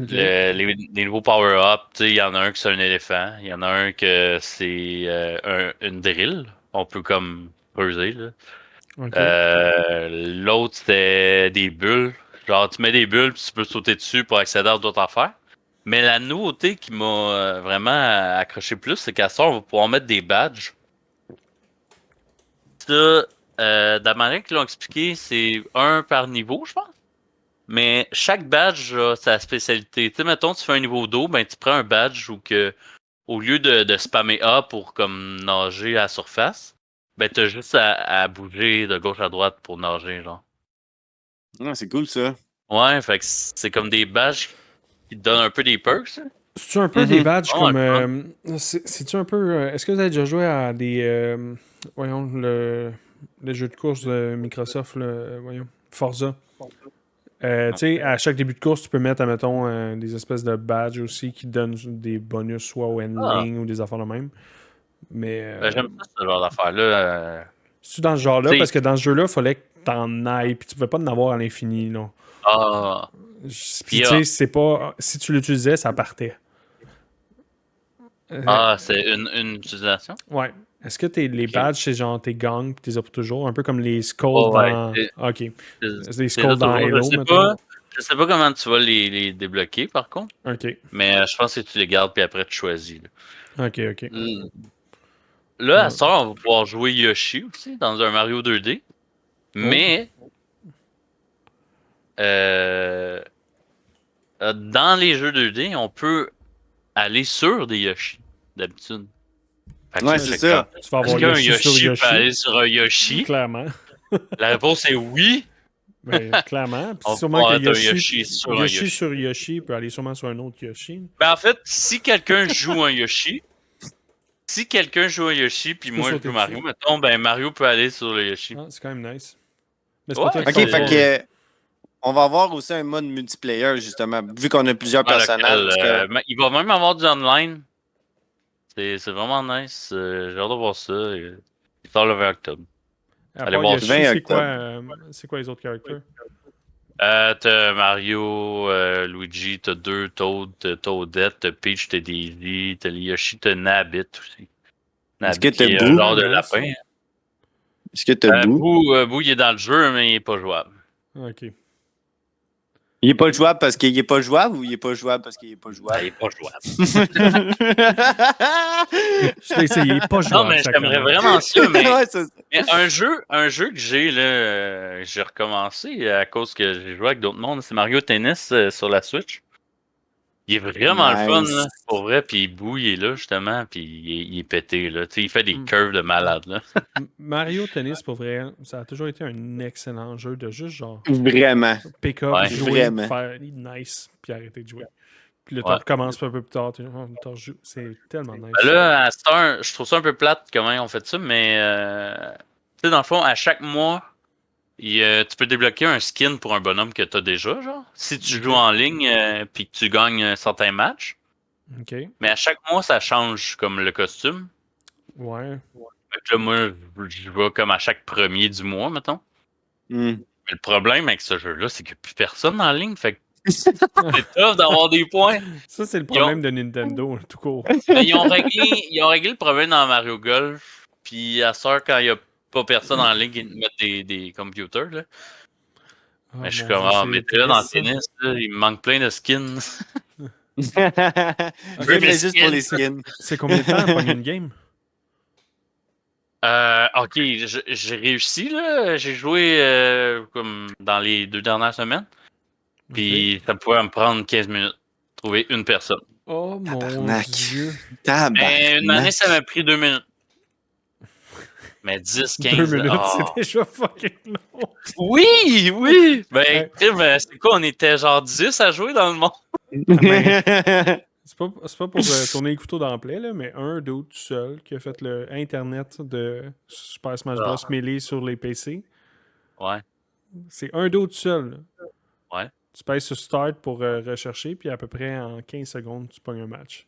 Ok. Les nouveaux power-ups, il y en a un qui c'est un éléphant. Il y en a un que c'est une drill. On peut comme creuser. Là. Ok. L'autre, c'était des bulles. Genre, tu mets des bulles puis tu peux sauter dessus pour accéder à d'autres affaires. Mais la nouveauté qui m'a vraiment accroché plus, c'est qu'à ça, on va pouvoir mettre des badges. Ça, de la manière qu'ils l'ont expliqué, c'est un par niveau, je pense. Mais chaque badge a sa spécialité. Tu sais, mettons, tu fais un niveau d'eau, ben tu prends un badge où que, au lieu de spammer A pour comme nager à la surface, ben t'as juste à bouger de gauche à droite pour nager, genre. Ah, c'est cool, ça. Ouais, fait que c'est comme des badges qui te donnent un peu des perks. Hein. C'est-tu un peu des badges Oh, comme. le C'est-tu un peu. Est-ce que vous avez déjà joué à des. Voyons, le jeu de course de Microsoft, voyons, Forza. Tu sais, à chaque début de course, tu peux mettre, admettons, des espèces de badges aussi qui donnent des bonus soit au ending ou des affaires de même. Mais. Ben, j'aime pas ce genre d'affaires-là. C'est-tu dans ce genre-là? T'sais- Parce que dans ce jeu-là, il fallait que t'en ailles, puis tu pouvais pas en avoir à l'infini, là. Ah, Puis tu sais, c'est pas. Si tu l'utilisais, ça partait. c'est une utilisation? Ouais. Est-ce que les Ok. badges, c'est genre tes gangs, puis t'es as pour toujours? Un peu comme les skulls Oh, ouais, dans. Ok. c'est Les là skulls dans toujours, Halo, je sais mettons. pas. Je sais pas comment tu vas les débloquer, par contre. Ok. Mais je pense que tu les gardes, puis après, tu choisis. Là, Ok. Là à ce soir, on va pouvoir jouer Yoshi aussi, dans un Mario 2D. Mais... dans les jeux 2D, on peut aller sur des Yoshi, d'habitude. Ouais, c'est ça. Tu vas avoir Est-ce qu'un Yoshi sur Yoshi peut Yoshi. aller sur un Yoshi? Clairement. La réponse est oui. Clairement. Puis On sûrement peut que avoir un Yoshi sur un Yoshi Yoshi. sur Yoshi peut aller sûrement sur un autre Yoshi. Ben en fait, si quelqu'un joue un Yoshi, puis moi je sauter joue Mario, dessus. mettons, ben Mario peut aller sur le Yoshi. Ah, c'est quand même nice. Mais c'est Ouais, pas toi qui Ok, vas fait voir. que on va avoir aussi un mode multiplayer, justement, vu qu'on a plusieurs personnages. Parce que... Il va même avoir du online. C'est vraiment nice. J'ai hâte de voir ça. Il sort le 20 octobre. À allez part voir Yoshi, 20 c'est quoi les autres caractères? T'as Mario, Luigi, t'as deux Toad, t'as Toadette, t'as Peach, t'as Daisy, t'as Yoshi, t'as Nabbit aussi. Est-ce que Nabbit t'as qui est Boo? un genre de Nice. lapin. Est-ce que t'as Boo? Boo, il est dans le jeu, mais il est pas jouable. Ok. Il est pas jouable parce qu'il est pas jouable ou il est pas jouable parce qu'il est pas Il jouable? est pas jouable. Je l'ai essayé, pas jouable. Non, mais j'aimerais vraiment ça, mais, Ouais, c'est ça. mais un jeu que j'ai, là, j'ai recommencé à cause que j'ai joué avec d'autres mondes, c'est Mario Tennis sur la Switch. Il est vraiment le fun, Nice. là, pour vrai, puis Boo, il est là, justement, puis il est pété, là. Tu sais, il fait des Mm. curves de malade, là. Mario Tennis, pour vrai, ça a toujours été un excellent jeu de juste genre Vraiment. pick up, Ouais. jouer, Vraiment. faire nice, puis arrêter de jouer. Puis là, tu Ouais. recommences un peu plus tard. C'est tellement nice. Ben là, à cette heure, je trouve ça un peu plate comment ils ont fait ça, mais tu sais, dans le fond, à chaque mois, tu peux débloquer un skin pour un bonhomme que tu as déjà, genre. Si tu joues en ligne puis que tu gagnes un certain match. Ok. Mais à chaque mois, ça change comme le costume. Ouais. Fait que là, moi, je vais comme à chaque premier du mois, mettons. Mm. Mais le problème avec ce jeu-là, c'est qu'il n'y a plus personne en ligne. Fait que c'est tough d'avoir des points. Ça, c'est le problème de Nintendo, tout court. Mais ils ont réglé le problème dans Mario Golf. Puis à ce heure, quand il n'y a pas personne en ligne, ils mettent des computers. Là. Oh, Mais je suis mon comme, Dieu, ah, c'est mais t'es là dans le triste, ça. tennis, là, il me manque plein de skins. Ok, mais juste pour les skins. C'est combien de temps à pogner une game? Ok, j'ai réussi, là. J'ai joué comme dans les 2 dernières semaines. Puis ça pouvait me prendre 15 minutes. Trouver une personne. Oh mon Tabarnak. Dieu. Mais une année, Tabarnak. ça m'a pris 2 minutes. Mais 10, 15... 2 minutes, oh. c'est déjà fucking long. Oui, oui! Ben, Ouais. c'est quoi, on était genre 10 à jouer dans le monde? C'est pas pour tourner les couteaux dans le plaie, là, mais un d'autre tout seul qui a fait le Internet de Super Smash Bros. Melee sur les PC. Ouais, C'est un d'autre tout seul. Là. ouais. Tu pèses sur Start pour rechercher, puis à peu près en 15 secondes, tu pognes un match.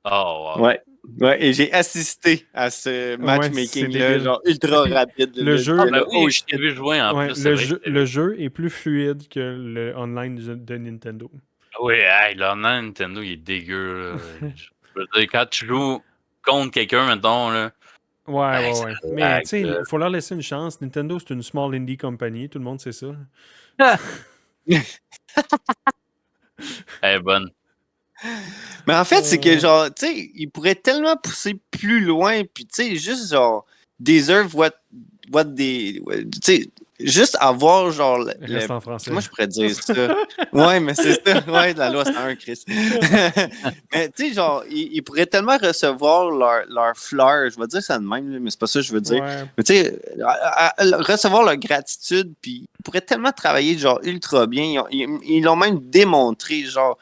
Oh, wow. Ouais. Ouais, et j'ai assisté à ce matchmaking-là, débile. genre ultra rapide. Le là, jeu- Ah, j'étais ben là, oui, oh je shit. t'ai vu jouer en Ouais, plus. C'est vrai que le jeu est plus fluide que le online de Nintendo. oui, hey, là, non, Nintendo, il est dégueu. Là. Je veux dire, quand tu joues contre quelqu'un, mettons, là. Ouais. ça Mais lag, tu sais, là. il faut leur laisser une chance. Nintendo, c'est une small indie company. Tout le monde sait ça. Elle est bonne. Mais en fait, c'est que genre, tu sais, il pourrait tellement pousser plus loin, puis tu sais, juste genre, deserve what they. Tu sais, juste avoir genre. Reste en français. Comment je pourrais dire ça? Ouais, mais c'est ça. Ouais, la loi, c'est un, Chris. Mais tu sais, genre, ils pourraient tellement recevoir leur fleur, je vais dire ça de même, là, mais c'est pas ça que je veux dire. Ouais. Mais tu sais, recevoir leur gratitude, puis ils pourraient tellement travailler genre ultra bien. Ils l'ont même démontré, genre.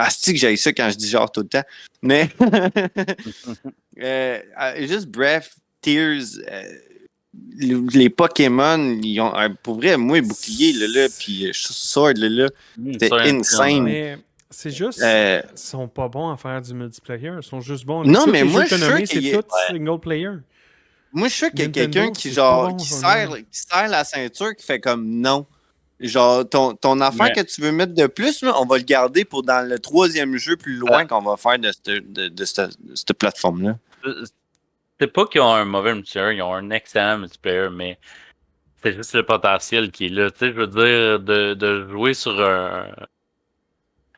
C'est que j'ai ça quand je dis genre tout le temps. Mais juste Breath, Tears, les Pokémon, ils ont pour vrai, moi, bouclier, là, puis Sword, là, c'était insane. Mais c'est juste, ils sont pas bons à faire du multiplayer. Ils sont juste bons. Non, Tous mais les moi, jeux que je t'as suis nommés, sûr c'est qu'il tout single player. Moi, je suis sûr qu'il y a Nintendo, quelqu'un qui, c'est genre, pas bon, qui ça, serre la ceinture, qui fait comme non. Genre, ton affaire que tu veux mettre de plus, là, on va le garder pour dans le 3e jeu plus loin qu'on va faire de cette plateforme-là. C'est pas qu'ils ont un mauvais multiplayer, ils ont un excellent multiplayer, mais c'est juste le potentiel qui est là. Tu sais, je veux dire, de jouer sur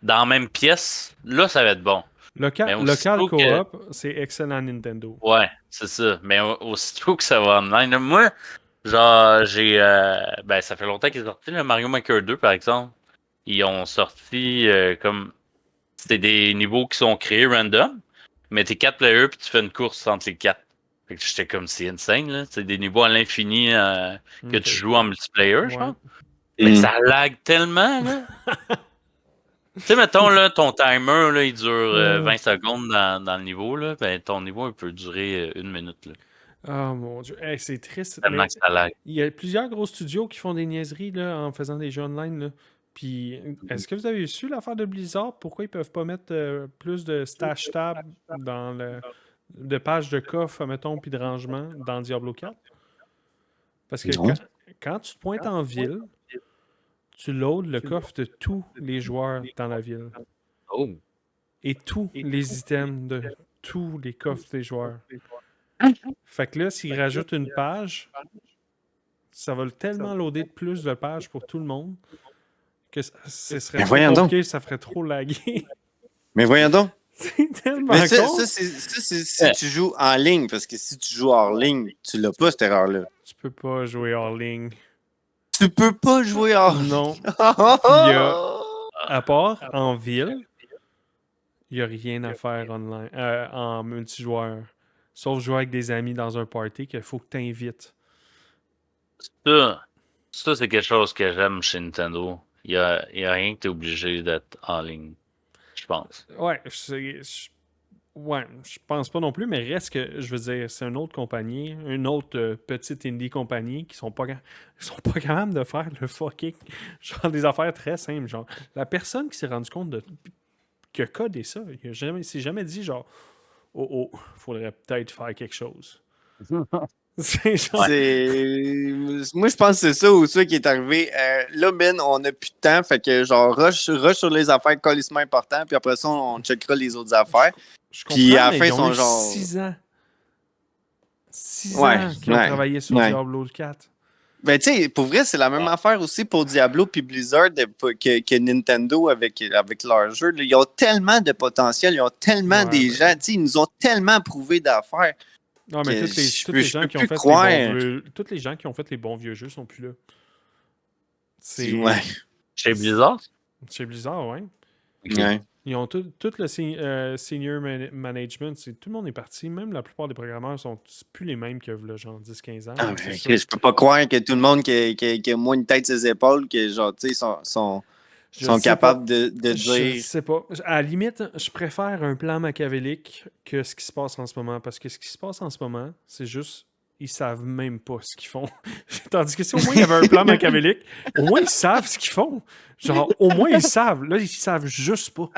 dans la même pièce, là, ça va être bon. Mais Local aussitôt que. co-op, c'est excellent Nintendo. Ouais, c'est ça. Mais aussitôt que ça va online, là, moi, genre, j'ai. Ben, ça fait longtemps qu'ils ont sorti le Mario Maker 2, par exemple. Ils ont sorti comme. C'était des niveaux qui sont créés random, mais t'es 4 players puis tu fais une course entre les 4. Fait que j'étais comme, c'est insane, là. C'est des niveaux à l'infini que Ok. tu joues en multiplayer, Ouais. genre. Mais ça lag tellement, là. Tu sais, mettons, là, ton timer, là, il dure 20 secondes dans le niveau, là. Ben, ton niveau, il peut durer 1 minute, là. Oh mon Dieu. Hey, c'est triste. Tellement Mais que ça lag. il y a plusieurs gros studios qui font des niaiseries là, en faisant des jeux online. Là. Puis, est-ce que vous avez su l'affaire de Blizzard? Pourquoi ils peuvent pas mettre plus de stash tab dans de pages de coffre, mettons, puis de rangement dans Diablo 4? Parce que Non. quand tu te pointes en ville, tu loads le coffre de tous les joueurs dans la ville. Oh. Et tous les items de tous les coffres des joueurs. Fait que là, s'ils rajoutent une page, ça va tellement loader de plus de pages pour tout le monde que ce serait Mais trop voyons donc. compliqué, ça ferait trop laguer. Mais voyons donc. C'est tellement Mais ça, con. c'est si tu joues en ligne, parce que si tu joues hors ligne, tu l'as pas, cette erreur-là. Tu peux pas jouer hors ligne. Tu peux pas jouer hors ligne. Non. À part en ville, il n'y a rien à faire online, en multijoueur. Sauf jouer avec des amis dans un party qu'il faut que tu invites. Ça c'est quelque chose que j'aime chez Nintendo. Il y a rien que t'es obligé d'être en ligne, je pense. Ouais, je pense pas non plus, mais reste que, je veux dire, c'est une autre compagnie, une autre petite indie compagnie qui sont pas capables de faire le fucking, genre des affaires très simples, genre, la personne qui s'est rendu compte qui a codé ça, il s'est jamais dit genre, oh, faudrait peut-être faire quelque chose. C'est genre, Moi, je pense que c'est ça ou ça qui est arrivé. Là, Ben, on n'a plus de temps. Fait que, genre, rush sur les affaires colissement importantes. Puis après ça, on checkera les autres affaires. je Puis comprends, à la mais fin, ils ils ont sont eu genre. 6 ans. 6 Ouais, ans qu'ils ont ouais, travaillé sur ouais. Diablo 4. Ben, tu sais, pour vrai, c'est la même affaire aussi pour Diablo puis Blizzard que Nintendo avec leurs jeux. Là. Ils ont tellement de potentiel, ils ont tellement Ouais, des gens, tu sais, ils nous ont tellement prouvé d'affaires. Non, mais que tous les gens qui ont plus fait croire. tous les gens qui ont fait les bons vieux jeux sont plus là. C'est Ouais. Chez Blizzard? chez Blizzard, ouais. Ok. Ouais. Ils ont tout le senior management, tout le monde est parti. Même la plupart des programmeurs sont plus les mêmes que là, genre 10-15 ans. Ah, donc c'est mais ça. je peux pas croire que tout le monde qui a moins une tête sur ses épaules, que genre, tu sais, sont Je sont sais pas. capables de Je dire. sais pas. À la limite, je préfère un plan machiavélique que ce qui se passe en ce moment. Parce que ce qui se passe en ce moment, c'est juste. Ils savent même pas ce qu'ils font. Tandis que si au moins il y avait un plan machiavélique, au moins ils savent ce qu'ils font. Genre, au moins ils savent. Là, ils savent juste pas.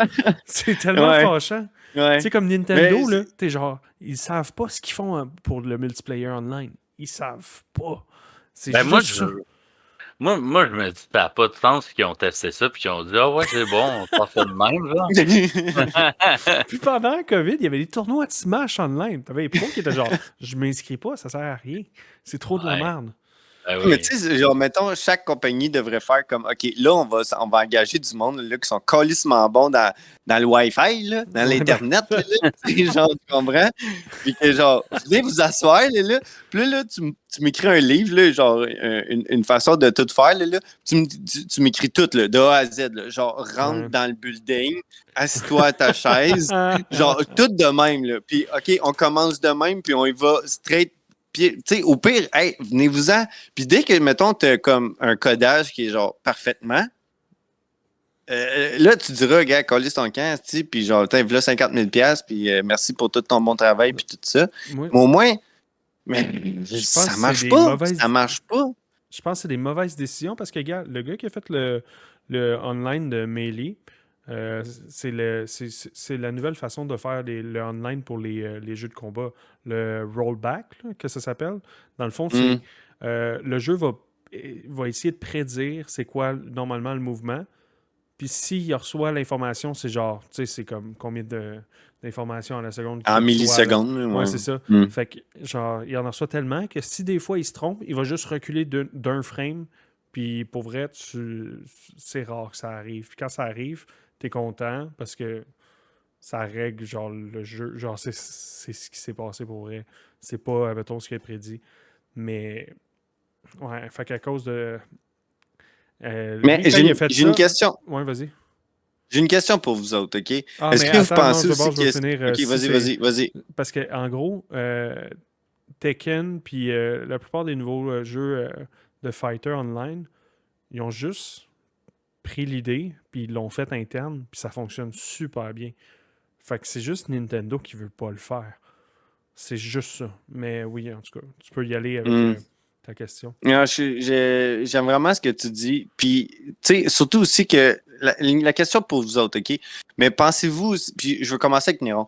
C'est tellement Ouais. fâchant. Ouais. Tu sais, comme Nintendo, Mais là, t'es genre, ils savent pas ce qu'ils font pour le multiplayer online. Ils savent pas. C'est Ben, juste ça. moi, je me dis, ça n'a pas de sens qu'ils ont testé ça puis qu'ils ont dit, ah ouais, c'est bon, on s'en fait de même, genre. Puis pendant la COVID, il y avait des tournois de Smash online. T'avais les pros qui étaient genre, je m'inscris pas, ça sert à rien. C'est trop de la Ouais. merde. Ben Mais oui. tu sais, genre, mettons, chaque compagnie devrait faire comme, OK, là, on va engager du monde là, qui sont calissement bons dans le Wi-Fi, là, dans Ouais, l'Internet, là, tu sais, genre, tu comprends? Puis que, genre, vous venez vous asseoir, là, puis là, tu m'écris un livre, là, genre, une façon de tout faire, là, tu m'écris tout, là, de A à Z, là, genre, rentre Ouais. dans le building, assis-toi à ta chaise, genre, tout de même, là. Puis, OK, on commence de même, puis on y va straight. Puis, tu sais, au pire, hey, venez-vous-en. Puis dès que, mettons, tu as comme un codage qui est genre parfaitement, là, tu diras, gars, coller ton camp, tu sais, puis genre, t'as là 50 000 $, puis merci pour tout ton bon travail, puis tout ça. Moi, Mais au moins, mais je pense ça que marche c'est des pas. mauvaises. Ça marche pas. Je pense que c'est des mauvaises décisions parce que, gars, le gars qui a fait le online de Melee, c'est la nouvelle façon de faire le online pour les jeux de combat. Le rollback, là, que ça s'appelle. Dans le fond, c'est le jeu va essayer de prédire c'est quoi normalement le mouvement, Puis s'il reçoit l'information, c'est genre, tu sais, c'est comme combien d'informations à la seconde. En millisecondes. Ouais, c'est ça. Mm. Fait que, genre, il en reçoit tellement que si des fois il se trompe, il va juste reculer d'un frame. Puis pour vrai, c'est rare que ça arrive. Puis quand ça arrive, t'es content parce que ça règle, genre, le jeu. Genre, c'est ce qui s'est passé pour vrai. C'est pas, mettons, ce qu'il a prédit. Mais, ouais, fait qu'à cause de. Mais lui, quand il a fait j'ai une ça- question. Ouais, vas-y. J'ai une question pour vous autres, OK? Ah, Est-ce mais que vous attends, pensez non, aussi d'abord, je vais que... finir. OK, si vas-y. Parce que en gros, Tekken, puis la plupart des nouveaux jeux de Fighter Online, ils ont juste pris l'idée, puis ils l'ont fait interne, puis ça fonctionne super bien. Fait que c'est juste Nintendo qui veut pas le faire. C'est juste ça. Mais oui, en tout cas, tu peux y aller avec ta question. Non, j'aime vraiment ce que tu dis. Puis, tu sais, surtout aussi que la question pour vous autres, OK? Mais pensez-vous, puis je veux commencer avec Néron.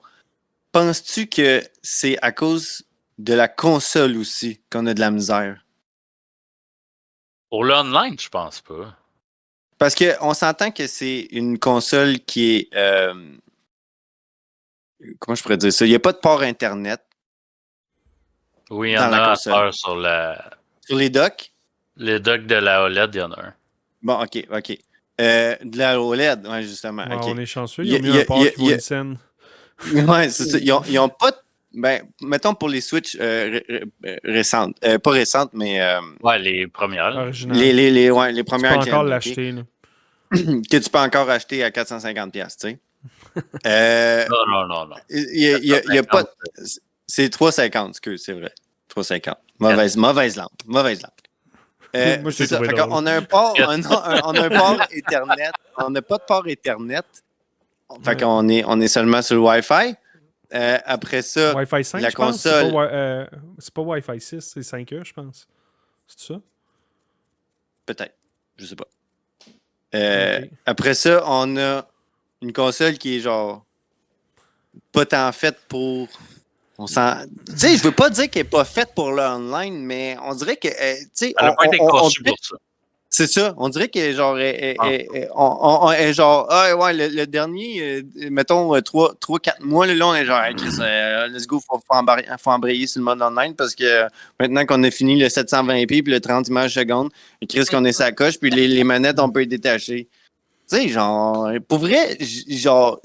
Penses-tu que c'est à cause de la console aussi qu'on a de la misère? Pour l'online, je pense pas. Parce qu'on s'entend que c'est une console qui est... comment je pourrais dire ça? Il n'y a pas de port Internet Oui, il y dans en la a à console. faire sur Sur les docks? les docks de la OLED, il y en a un. Bon, OK. De la OLED, ouais, justement. Ouais, OK. on est chanceux, Il ils y ont a- mis il y un a- port il y a- qui il vaut y a- une scène. Ouais, c'est ça. Ils ont pas. Ben, mettons pour les Switch récentes. Pas récentes, mais Ouais, les premières. Original. les Tu premières peux encore gens, l'acheter, là. que tu peux encore acheter à 450$, tu sais. Euh, Non. il y a pas. 450. C'est 350, excuse, c'est vrai. 350. Mauvaise lampe. Mauvaise lampe. Moi, je C'est l'ai ça. trouvé Fait drôle. qu'on a un port, on a un port Ethernet. On n'a pas de port Ethernet. Fait Ouais. qu'on est seulement sur le Wi-Fi. Après ça, Wi-Fi 5, la je pense. console. C'est pas Wi-Fi 6, c'est 5E, je pense. C'est ça? Peut-être. Je sais pas. Ok. Après ça, on a une console qui est genre pas tant faite pour. Tu sais, je veux pas dire qu'elle est pas faite pour le online, mais on dirait que. Tu sais, Elle n'a pas été conçue pour ça. c'est ça. On dirait qu'elle est genre. Elle est genre. Ah ouais, le dernier, mettons, 3-4 mois, là, on est genre, hey, Chris, let's go, faut embrayer sur le mode online parce que maintenant qu'on a fini le 720p puis le 30 images secondes, Chris, qu'on est sa coche, puis les manettes, on peut les détacher. Tu sais, genre, pour vrai, genre,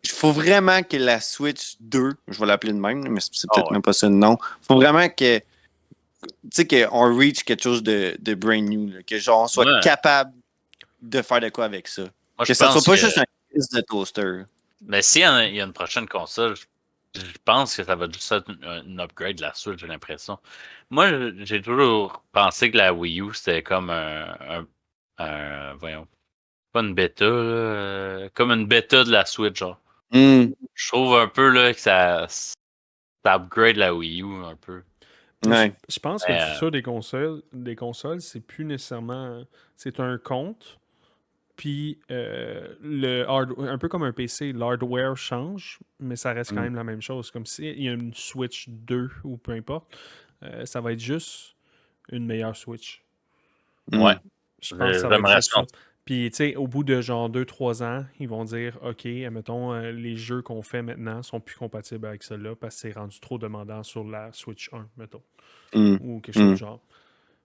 il faut vraiment que la Switch 2, je vais l'appeler de même, mais c'est peut-être même pas ça le nom. Il faut vraiment que, tu sais, qu'on reach quelque chose de brand new, là, que genre, on soit capable de faire de quoi avec ça. Moi, Que ça soit pas juste un piece de toaster. Mais s'il y a une prochaine console, je pense que ça va juste être un upgrade de la Switch, j'ai l'impression. Moi, j'ai toujours pensé que la Wii U, c'était comme voyons, pas une bêta, là, comme une bêta de la Switch, genre. Je trouve un peu là, que ça upgrade la Wii U un peu. Ouais. Je pense que le futur des consoles, c'est plus nécessairement. C'est un compte, puis un peu comme un PC, l'hardware change, mais ça reste quand même la même chose. Comme s'il y a une Switch 2 ou peu importe, ça va être juste une meilleure Switch. Ouais. Je pense que ça va être juste ça. Puis, tu sais, au bout de genre 2-3 ans, ils vont dire OK, admettons, les jeux qu'on fait maintenant sont plus compatibles avec ceux-là parce que c'est rendu trop demandant sur la Switch 1, mettons. Ou quelque chose du genre.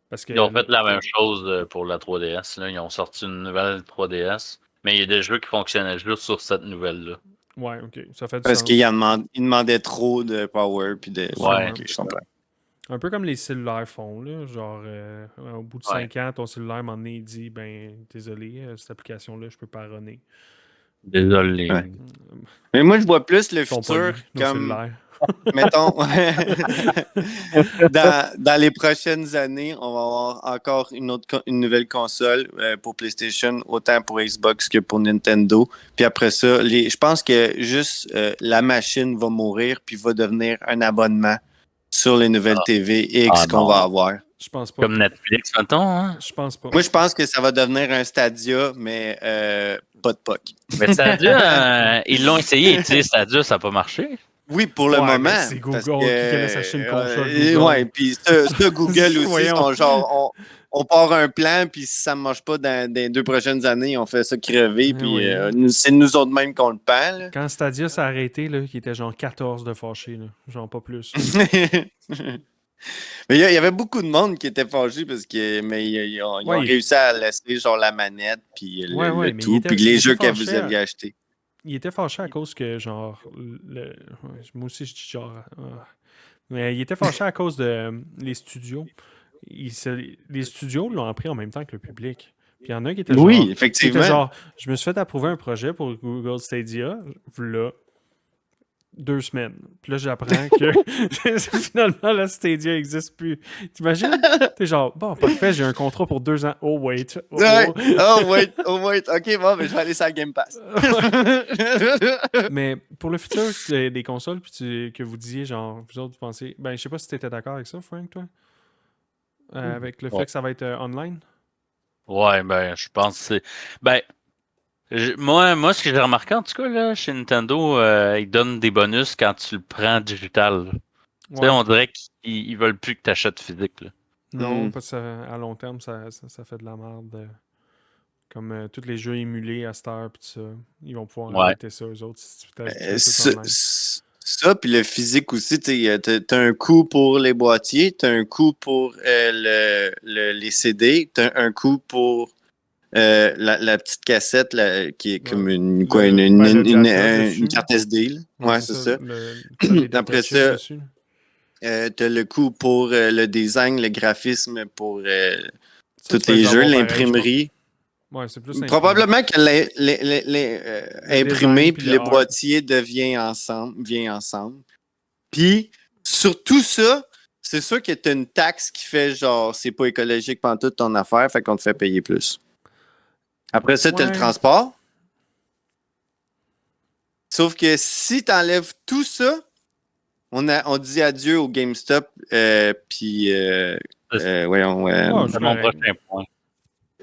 Parce que, ils ont fait la même chose pour la 3DS. Là. Ils ont sorti une nouvelle 3DS, mais il y a des jeux qui fonctionnaient juste sur cette nouvelle-là. Ouais, OK. Ça fait du Parce sens. qu'il demandait trop de power puis de. Ouais. Okay, je comprends. Un peu comme les cellulaires font, là. Genre, au bout de 5 ans, ton cellulaire, à un moment donné, il dit désolé, cette application-là, je peux pas runner. Désolé. Ouais. Mais moi, je vois plus le Ils sont futur pas comme. Mettons, dans les prochaines années, on va avoir encore une nouvelle console pour PlayStation, autant pour Xbox que pour Nintendo. Puis après ça, je pense que juste la machine va mourir puis va devenir un abonnement sur les nouvelles TV X qu'on va avoir. Je pense pas. Comme Netflix, mettons, hein? Je pense pas. Moi, je pense que ça va devenir un Stadia, mais pas de POC. Mais Stadia, ils l'ont essayé, tu sais, Stadia, ça n'a pas marché. Oui, pour le Ouais, moment. mais c'est parce Google que, qui allait s'acheter une console Google. Ouais, puis ce Google aussi, Voyons. sont genre, on part un plan, puis si ça ne marche pas dans les 2 prochaines années, on fait ça crever, puis Oui. c'est nous autres mêmes qu'on le pend. Là. Quand Stadia s'est arrêté, là, il était genre 14 de fâchés, là. Genre pas plus. Mais il y avait beaucoup de monde qui était fâché parce que mais ils ont Ouais, réussi à laisser genre la manette puis le mais tout puis les jeux que vous fâché aviez achetés. il était fâché à cause que, genre, moi aussi, je dis genre... Mais il était fâché à cause de les studios. Les studios l'ont appris en même temps que le public. Puis il y en a qui étaient Oui, genre... effectivement. Je me suis fait approuver un projet pour Google Stadia, là, 2 semaines. Puis là, j'apprends que finalement, la Stadia n'existe plus. T'imagines? T'es genre, bon, parfait, j'ai un contrat pour 2 ans. Oh, wait. Oh, Ouais. oh. Oh wait, ok, bon, ben, je vais aller sur la Game Pass. Mais pour le futur des consoles, puis que vous disiez, genre, vous autres, vous pensez... Ben, je sais pas si t'étais d'accord avec ça, Frank, toi? Avec le fait que ça va être online? Ouais, ben, je pense que c'est. Ben, moi, ce que j'ai remarqué, en tout cas, là, chez Nintendo, ils donnent des bonus quand tu le prends digital. Tu sais, Ouais. on dirait qu'ils veulent plus que tu achètes physique. Là. Non, parce que à long terme, ça fait de la merde. Comme tous les jeux émulés à cette heure, puis tout ça. Ils vont pouvoir Ouais. arrêter ça, eux autres, si tu fais tout online. Ça, puis le physique aussi, t'as un coût pour les boîtiers, t'as un coût pour les CD, t'as un coût pour la petite cassette là, qui est comme une le data dessus. carte SD. Là. Ouais, c'est ça. T'as des data Après chips ça, dessus. t'as le coût pour le design, le graphisme, pour Ça, tous tu peux les les jeux, avoir pareil, je l'imprimerie. pense. Ouais, c'est plus imprimé. Probablement que Le imprimé design, puis puis le le art. boîtier vient ensemble. Puis, sur tout ça, c'est sûr que tu as une taxe qui fait genre, c'est pas écologique pendant toute ton affaire, fait qu'on te fait payer plus. Après ça, tu as le Ouais. transport. Sauf que si tu enlèves tout ça, on dit adieu au GameStop, puis voyons. Ouais, C'est c'est mon correct. prochain point.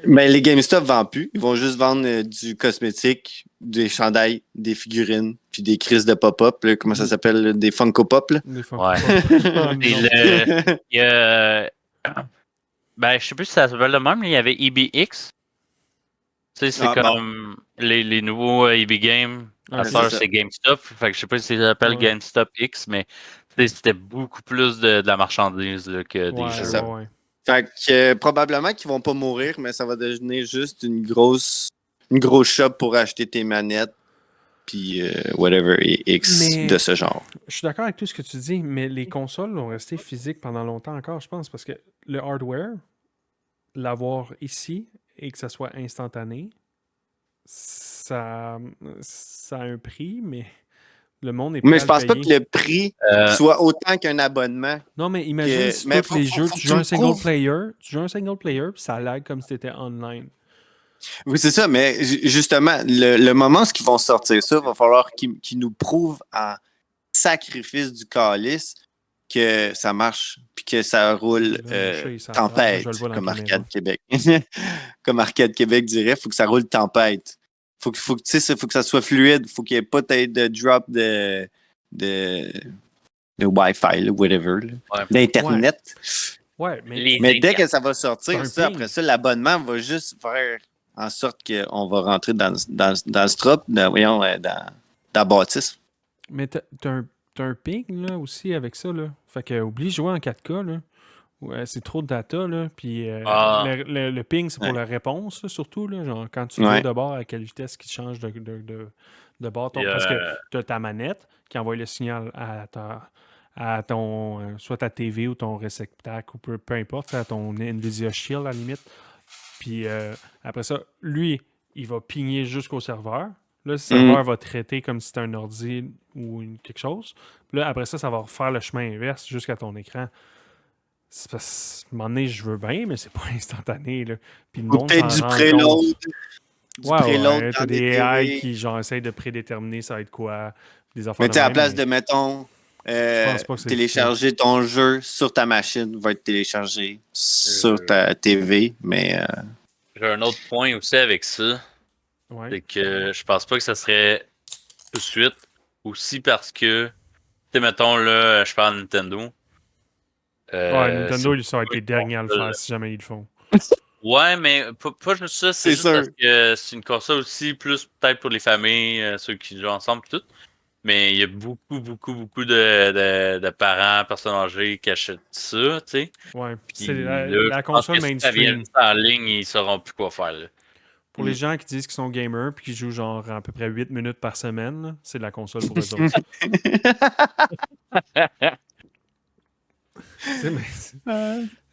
Mais les GameStop ne vendent plus. Ils vont juste vendre du cosmétique, des chandails, des figurines, puis des crises de pop-up. Là, comment ça s'appelle? Là, des Funko Pop. Là. Des fois. Ouais. Oh, Et non. il y a. Ben, je sais plus si ça s'appelle le même, mais il y avait EBX. Tu sais, c'est Ah, bon. comme les nouveaux EB Games. À Ok. cette heure, C'est ça. c'est GameStop. Fait que je sais pas si ça s'appelle Ouais. GameStop X, mais tu sais, c'était beaucoup plus de la marchandise là, que des Ouais, jeux. ça. ouais. Fait que probablement qu'ils vont pas mourir, mais ça va devenir juste une grosse shop pour acheter tes manettes, puis whatever, et X Mais- de ce genre. Je suis d'accord avec tout ce que tu dis, mais les consoles vont rester physiques pendant longtemps encore, je pense, parce que le hardware, l'avoir ici et que ça soit instantané, ça a un prix, mais le monde est prêt Mais à je le pense pas que payer. le prix Euh, soit autant qu'un abonnement. Non, mais imagine si Mais tous les jeux, faut tu que joues tu un le single prouves. player, puis ça lag comme si t'étais online. Oui, c'est ça, mais justement, le moment où ils vont sortir ça, il va falloir qu'ils nous prouvent en sacrifice du calice que ça marche, puis que ça roule Là, mon chat, il s'attrape, je le tempête, vois dans la comme caméra. Arcade Québec. Comme Arcade Québec dirait, il faut que ça roule tempête. Faut que ça soit fluide, faut qu'il n'y ait pas de drop de, de Wi-Fi, là, whatever, là, Ouais. d'Internet. Ouais, mais Mais dès que ça va C'est un sortir, ça, ping. après ça, l'abonnement va juste faire en sorte qu'on va rentrer dans le strop, voyons, dans la bâtisse. Mais t'as un ping là aussi avec ça là. Fait que oublie de jouer en 4K là. Ouais, c'est trop de data là. Puis Ah. le ping c'est pour Ouais. la réponse là, surtout là. Genre quand tu Ouais. vas de bord à quelle vitesse qui change de bord. Parce que tu as ta manette qui envoie le signal à ton soit ta TV ou ton réceptacle ou peu importe, à ton Nvidia Shield à la limite. Puis après ça, lui, il va pigner jusqu'au serveur. Là, le serveur va traiter comme si c'était un ordi ou quelque chose. Puis là, après ça, ça va refaire le chemin inverse jusqu'à ton écran. C'est parce qu'à un moment donné, je veux bien, mais c'est pas instantané. Là. Puis le Ou monde peut-être s'en du rend préload. compte. Du Ouais, préload ouais. dans T'as des des AI TV. qui genre essayent de prédéterminer ça va être quoi. Des affaires Mais de tu sais, à la même, place mais de, mettons, je pense pas que c'est le fun. télécharger ton jeu sur ta machine, va être téléchargé sur ta TV, mais J'ai un autre point aussi avec ça. Ouais. C'est que je pense pas que ça serait tout de suite. Aussi parce que sais, mettons, là, je parle de Nintendo. Nintendo, ils sont c'est les derniers à le faire si jamais ils le font. Ouais, mais pas juste ça, c'est juste sûr. parce que c'est une console aussi, plus peut-être pour les familles, ceux qui jouent ensemble et tout. Mais il y a beaucoup de parents, personnes âgées qui achètent ça, tu sais. Ouais, Puis c'est là, la je pense console que si ça vient mainstream. en ligne, ils sauront plus quoi faire, là. Pour les gens qui disent qu'ils sont gamers puis qui jouent genre à peu près 8 minutes par semaine, là, c'est la console pour eux autres.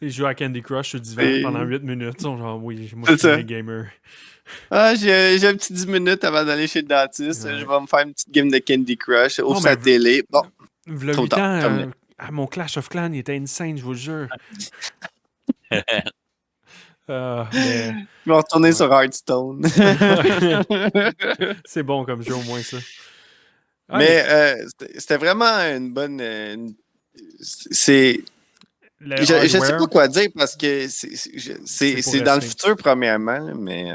Ils jouent à Candy Crush sur divan pendant 8 minutes. Ils sont genre, oui, moi je suis un gamer. J'ai un petit 10 minutes avant d'aller chez le dentiste. Ouais. Je vais me faire une petite game de Candy Crush. Ouvre Non, sa mais télé. Bon, V'là trop 8 tard, ans, terminé. mon Clash of Clans, il était insane, je vous le jure. Mais je vais retourner sur Hearthstone. c'est bon comme jeu, au moins ça. Ah, Mais c'était vraiment une bonne. C'est. Je sais pas quoi dire parce que c'est dans le futur, premièrement, là, mais.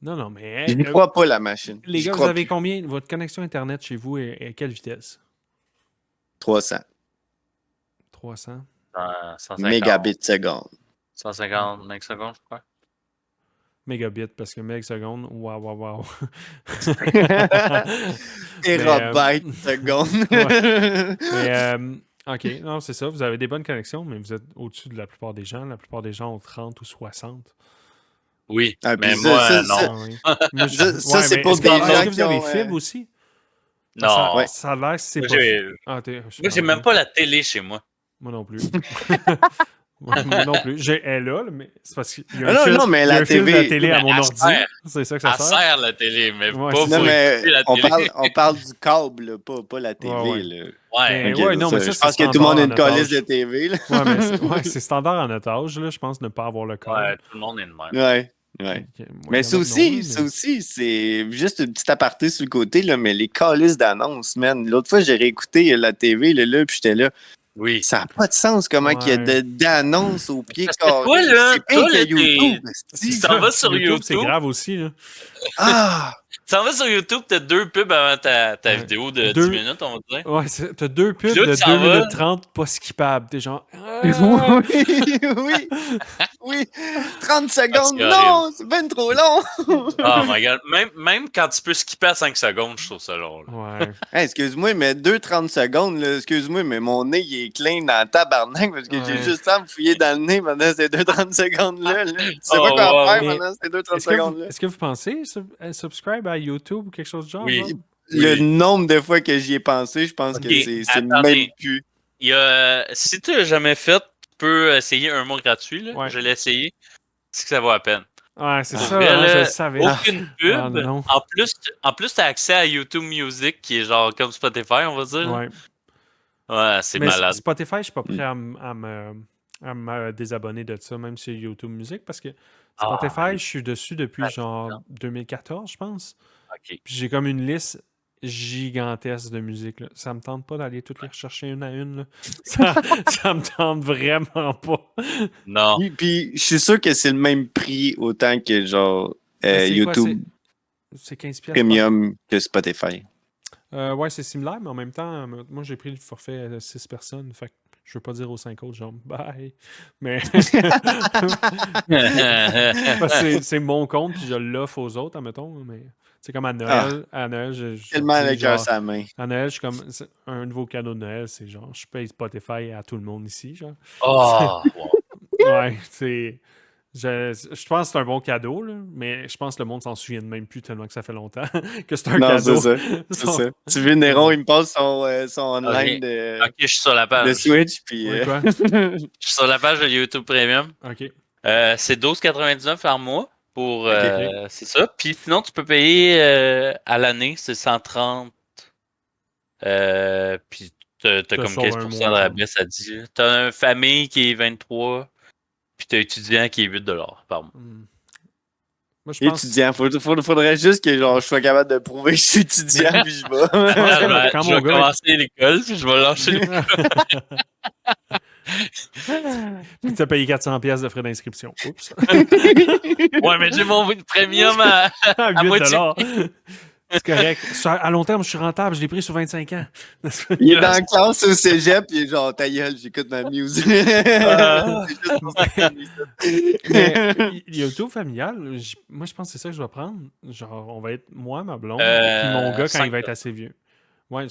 Non, mais. Je n'y crois pas, la machine. Les gars, vous avez combien? Votre connexion Internet chez vous est à quelle vitesse? 300. 300? 150. Mégabits seconde. 150 megasecondes, je crois. Mégabits, parce que megaseconde, waouh. Terabytes seconde. Mais, OK, non, c'est ça. Vous avez des bonnes connexions, mais vous êtes au-dessus de la plupart des gens. La plupart des gens ont 30 ou 60. Oui, Ah, mais ça, moi, ça, non. Moi, ça, c'est pour est-ce des que gens vous qui avez ont, fibre aussi? Non. Ouais. Ça a l'air que c'est Moi, pas... moi, j'ai même pas la télé chez moi. Moi non plus. Moi non plus. Elle est là, mais c'est parce qu'il y a un non, fil, non, mais il y a la un fil de TV, télé à mon elle ordi. sert. C'est ça que ça Elle sert. sert la télé, mais Ouais, pas c'est pour ça. Non, mais écouter la télé. on parle du câble, là, pas la TV. Ouais. Là. Ouais. Mais, Ok, non, mais ça, je c'est pense que tout le monde a une standard en colisse de otage. TV. Là. Ouais, c'est standard en otage, là, je pense, ne pas avoir le câble. Ouais, tout le monde est de même. Ouais. Ok, moi, Mais il y ça en a que non, aussi, là, ça aussi, c'est juste une petite aparté sur le côté, là, mais les calices d'annonces, man. L'autre fois, j'ai réécouté la TV, là, puis j'étais là. Oui. Ça n'a pas de sens comment il y a Ouais. d'annonces au pied Parce que carré. toi, là, C'est pire toi, que là, YouTube. Tu esti. t'en vas sur c'est YouTube. grave aussi, là. Ah! Tu t'en vas sur YouTube, t'as 2 pubs avant ta Ouais. vidéo de 2 10 minutes, on va dire. Ouais, t'as 2 pubs Puis là, de tu s'en 2 vas. minutes 30 pas skippables. T'es genre... oui. 30 secondes, c'est non! C'est bien trop long! Oh my god. Même quand tu peux skipper à 5 secondes, je trouve ça long. Là. Ouais. Hey, excuse-moi, mais 2-30 secondes, là, excuse-moi, mais mon nez, il est clean dans le tabarnak parce que j'ai Ouais. juste à me fouiller dans le nez pendant ces 2-30 secondes-là. Là. Tu sais Oh, pas quoi wow. faire Mais pendant ces 2-30 Est-ce que, vous, secondes-là. est-ce que vous pensez subscribe à YouTube ou quelque chose du genre? Oui. genre? Le nombre de fois que j'y ai pensé, je pense Ok, que c'est attendez. même plus. Il y a, si tu l'as jamais fait, tu peux essayer un mois gratuit. Là. Ouais. Je l'ai essayé. C'est que ça vaut la peine. Ouais, c'est Pour ça, vrai, hein, je là, le savais. aucune pub. Ah, non. En plus, tu as accès à YouTube Music qui est genre comme Spotify, on va dire. Ouais. Ouais, c'est Mais malade. Spotify, je suis pas prêt à me désabonner de ça, même sur YouTube Music, parce que Spotify, je suis dessus depuis genre 2014, je pense. Ok. Puis j'ai comme une liste gigantesque de musique. Là. Ça me tente pas d'aller toutes les rechercher une à une. Là. Ça me tente vraiment pas. Non. Puis je suis sûr que c'est le même prix autant que genre Mais c'est quoi, YouTube c'est 15$ Premium que Spotify. Ouais, c'est similaire, mais en même temps, moi j'ai pris le forfait 6 personnes. Fait que je veux pas dire aux 5 autres, genre bye. Mais parce que c'est mon compte, puis je l'offre aux autres, admettons. Mais c'est comme à Noël. À Noël, Tellement le cœur genre, sa main. à Noël, je suis comme un nouveau cadeau de Noël, c'est genre je paye Spotify à tout le monde ici, genre. Oh, wow. Ouais, c'est. Je pense que c'est un bon cadeau, là, mais je pense que le monde s'en souvient même plus tellement que ça fait longtemps que c'est un Non, cadeau. c'est ça. Tu veux Néron, il me passe son online Ok, je suis sur la page. de Switch. Puis, Oui, quoi? Je suis sur la page de YouTube Premium. Ok. C'est 12,99 par mois pour. Ok. C'est ça. Puis sinon, tu peux payer à l'année, c'est 130. Puis t'as comme sauvé 15% un de mois, rabais, ça dit. T'as une famille qui est 23. Puis t'as étudiant qui est 8$ par mois. Moi, je pense. Étudiant. Faudrait juste que genre, je sois capable de prouver que je suis étudiant, puis je vais. Quand Je mon vais gars commencer l'école, puis je vais lâcher l'école. Puis tu as payé 400$ de frais d'inscription. Oups. Ouais, mais j'ai mon premium à 8$. moitié. C'est correct. À long terme, je suis rentable, je l'ai pris sur 25 ans. Il est dans la classe au cégep, il est genre, ta gueule, j'écoute ma musique. Ah. C'est juste pour ça que j'ai mis ça. Mais YouTube familial, moi, je pense que c'est ça que je vais prendre. Genre, on va être moi, ma blonde, puis mon gars quand il va être assez vieux. Ouais.